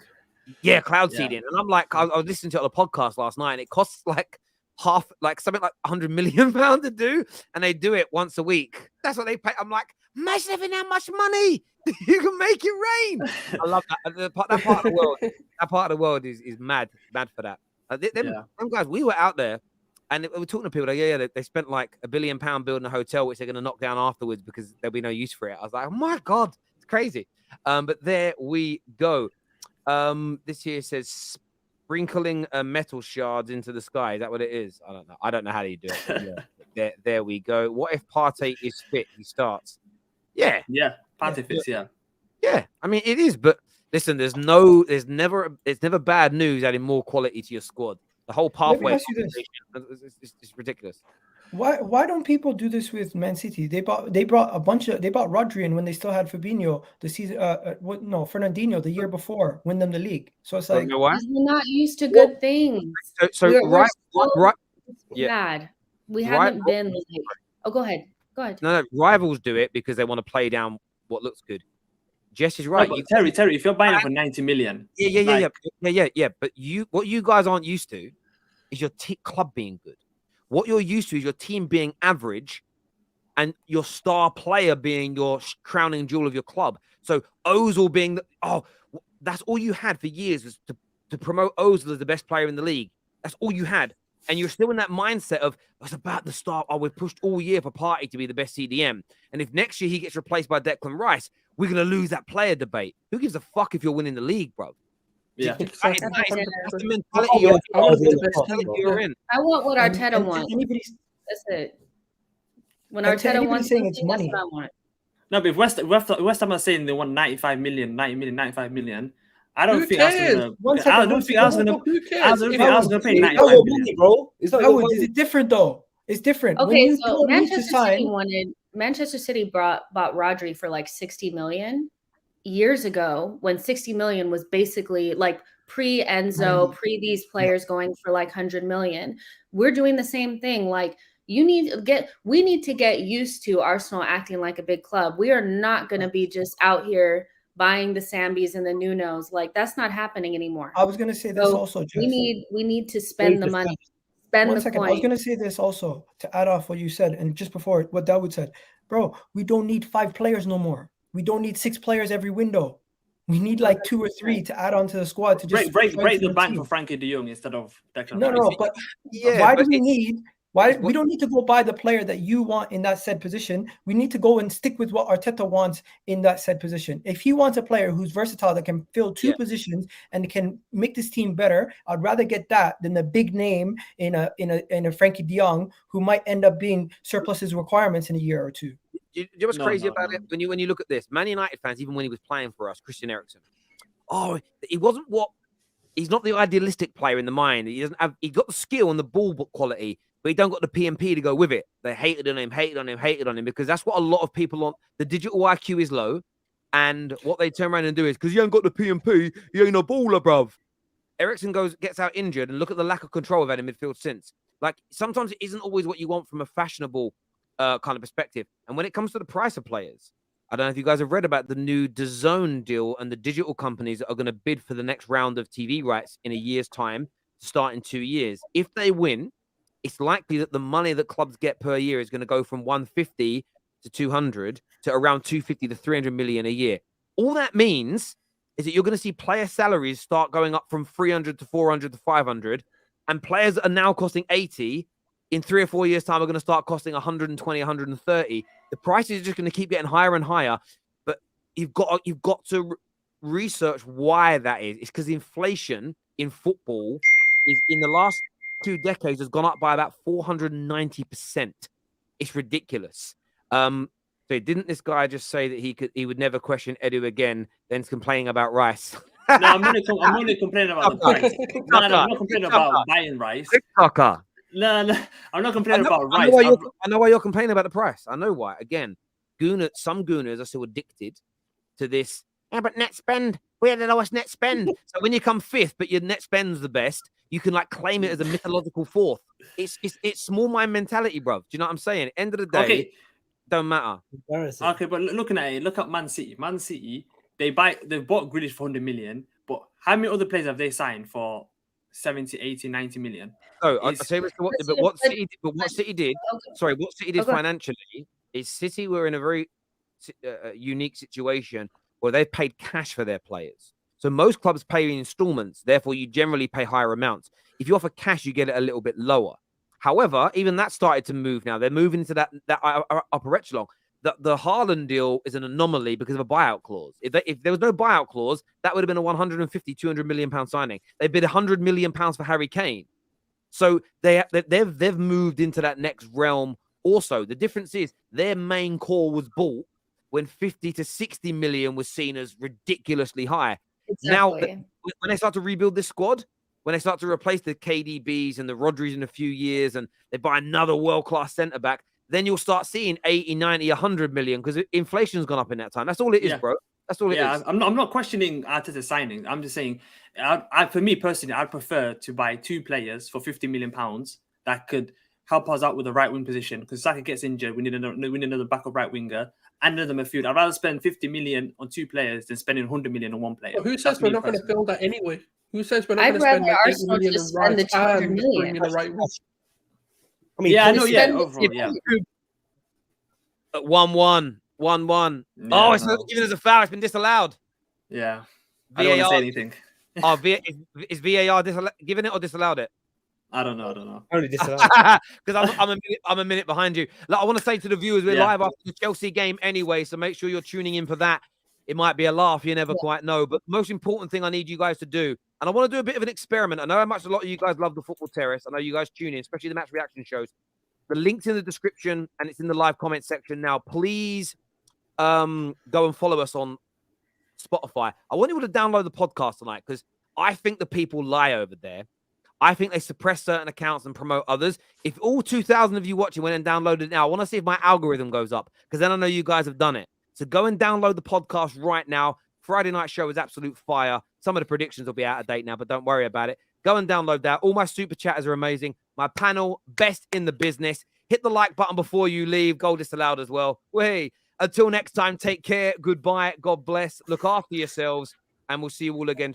Yeah, cloud seeding. And I'm like, I was listening to it on a podcast last night, and it costs like something like £100 million to do, and they do it once a week. That's what they pay. I'm like, imagine having that much money. You can make it rain. I love that. That part of the world. That part of the world is mad for that. Them guys, we were out there. And we were talking to people like, they spent like £1 billion building a hotel, which they're going to knock down afterwards because there'll be no use for it. I was like, oh my God, it's crazy. But there we go. This here says sprinkling metal shards into the sky. Is that what it is? I don't know. I don't know how you do it. There we go. What if Partey is fit? He starts. Yeah. Partey fits. Yeah. I mean, it is. But listen, it's never bad news adding more quality to your squad. The whole pathway is ridiculous. Why don't people do this with Man City? They bought Rodri in when they still had Fabinho the season. Fernandinho the year before, win them the league. So it's like we're not used to good things. We're bad. We haven't been. Like, oh, go ahead. No, rivals do it because they want to play down what looks good. Jess is right. No, Terry, if you're buying it for 90 million, yeah. But what you guys aren't used to is your club being good. What you're used to is your team being average, and your star player being your crowning jewel of your club. So Ozil being that's all you had for years was to promote Ozil as the best player in the league. That's all you had, and you're still in that mindset of it's about the start. We've pushed all year for Partey to be the best CDM, and if next year he gets replaced by Declan Rice, we're going to lose that player debate. Who gives a fuck if you're winning the league, bro? Yeah. That's the mentality you're in. I want what Arteta wants. That's it. When Arteta wants saying it's money. That's what I want. No, but if West Ham are saying they want 95 million, I don't Who think Arsenal cares? gonna. One second, I don't one think second. Arsenal gonna. Who I cares? don't If think I Arsenal was gonna pay City, It's not 95 your million. money, bro. It's not How your is money. it different though? It's different. When Okay, you so don't need to Manchester City sign, Manchester City bought Rodri for like 60 million years ago when 60 million was basically like pre Enzo, pre these players going for like 100 million. We're doing the same thing. Like we need to get used to Arsenal acting like a big club. We are not going to be just out here buying the Sambis and the Nunos. Like that's not happening anymore. I was gonna say this So also, Jess. we need to spend the money, 100%. spend One the second. I was coin. gonna say this also to add off what you said, and just before what Dawood said, bro. We don't need 5 players no more. We don't need 6 players every window. We need like 2 or 3 to add on to the squad to just Break strengthen the bank team. for Frankie De Jong instead of Declan No, Rice. no, but Yeah, why but do we need? Why it's we what- don't need to go buy the player that you want in that said position? We need to go and stick with what Arteta wants in that said position. If he wants a player who's versatile that can fill 2 Yeah. positions and can make this team better, I'd rather get that than the big name in a Frankie De Jong who might end up being surplus his requirements in a year or 2. you know what's No, crazy no, about no. it? When you look at this, Man United fans, even when he was playing for us, Christian Eriksen, he wasn't he's not the idealistic player in the mind. He doesn't have. He got the skill and the ball quality, but he don't got the PMP to go with it. They hated on him because that's what a lot of people on the digital IQ is low, and what they turn around and do is because you ain't got the PMP, you ain't a baller, bruv. Eriksen gets out injured, and look at the lack of control we've had in midfield since. Like sometimes it isn't always what you want from a fashionable kind of perspective. And when it comes to the price of players, I don't know if you guys have read about the new DAZN deal and the digital companies that are going to bid for the next round of TV rights in a year's time to start in 2 years. If they win, it's likely that the money that clubs get per year is going to go from 150 to 200 to around 250 to 300 million a year. All that means is that you're going to see player salaries start going up from 300 to 400 to 500, and players that are now costing 80 in 3 or 4 years' time are going to start costing 120, 130. The prices are just going to keep getting higher and higher, but you've got to research why that is. It's because inflation in football is in the last 2 decades has gone up by about 490%. It's ridiculous. So didn't this guy just say that he would never question Edu again, then complaining about Rice? No, I'm only complaining about the price. No, I'm not complaining about buying Rice. TikToker. No, I'm not complaining about I Rice. know why you're complaining about the price. I know why. Again, some Gooners are still addicted to this. Yeah, but net spend. We're the lowest net spend. So when you come 5th, but your net spend's the best, you can like claim it as a mythological 4th. It's small mind mentality, bro. Do you know what I'm saying? End of the day, don't matter. Okay, but looking at it, look at Man City. Man City, they've bought Grealish for 100 million, but how many other players have they signed for 70, 80, 90 million? So I'll tell you what City did Okay. financially is City were in a very unique situation where they paid cash for their players. So most clubs pay in installments, therefore you generally pay higher amounts. If you offer cash, you get it a little bit lower. However, even that started to move now. They're moving into that upper echelon. The Haaland deal is an anomaly because of a buyout clause. If there was no buyout clause, that would have been a 150, 200 million pound signing. They bid 100 million pounds for Harry Kane. So they've moved into that next realm. Also, the difference is their main core was bought when 50 to 60 million was seen as ridiculously high. Exactly. Now, when they start to rebuild this squad, when they start to replace the KDBs and the Rodris in a few years, and they buy another world-class centre-back, then you'll start seeing 80, 90, 100 million because inflation's gone up in that time. That's all it is, bro. That's all it is. I'm not questioning Arteta's signing. I'm just saying, for me personally, I'd prefer to buy 2 players for 50 million pounds that could help us out with the right wing position because Saka gets injured. We need another backup right winger and another midfield. I'd rather spend 50 million on 2 players than spending 100 million on 1 player. Well, who says we're not going to build that anyway? Who says we're not I'd going to spend rather like 80 Arsenal million just on spend the Rice 200 and million. bring in the right one? I mean, Yeah, I know. Spend Yeah, the overall, yeah. 1-1. 1-1. Yeah, It's not given as a foul. It's been disallowed. Yeah. I don't want to say anything. Is VAR given it or disallowed it? I don't know. Only disallowed. Because I'm a minute behind you. Like, I want to say to the viewers, we're live after the Chelsea game anyway, so make sure you're tuning in for that. It might be a laugh, you never quite know. But the most important thing I need you guys to do, and I want to do a bit of an experiment. I know how much a lot of you guys love the Football Terrace. I know you guys tune in, especially the match reaction shows. The link's in the description and it's in the live comment section now. Please go and follow us on Spotify. I want you all to download the podcast tonight because I think the people lie over there. I think they suppress certain accounts and promote others. If all 2,000 of you watching went and downloaded it now, I want to see if my algorithm goes up because then I know you guys have done it. So go and download the podcast right now. Friday night show is absolute fire. Some of the predictions will be out of date now, but don't worry about it. Go and download that. All my super chatters are amazing. My panel, best in the business. Hit the like button before you leave. Goal disallowed as well. Hey, until next time, take care. Goodbye. God bless. Look after yourselves. And we'll see you all again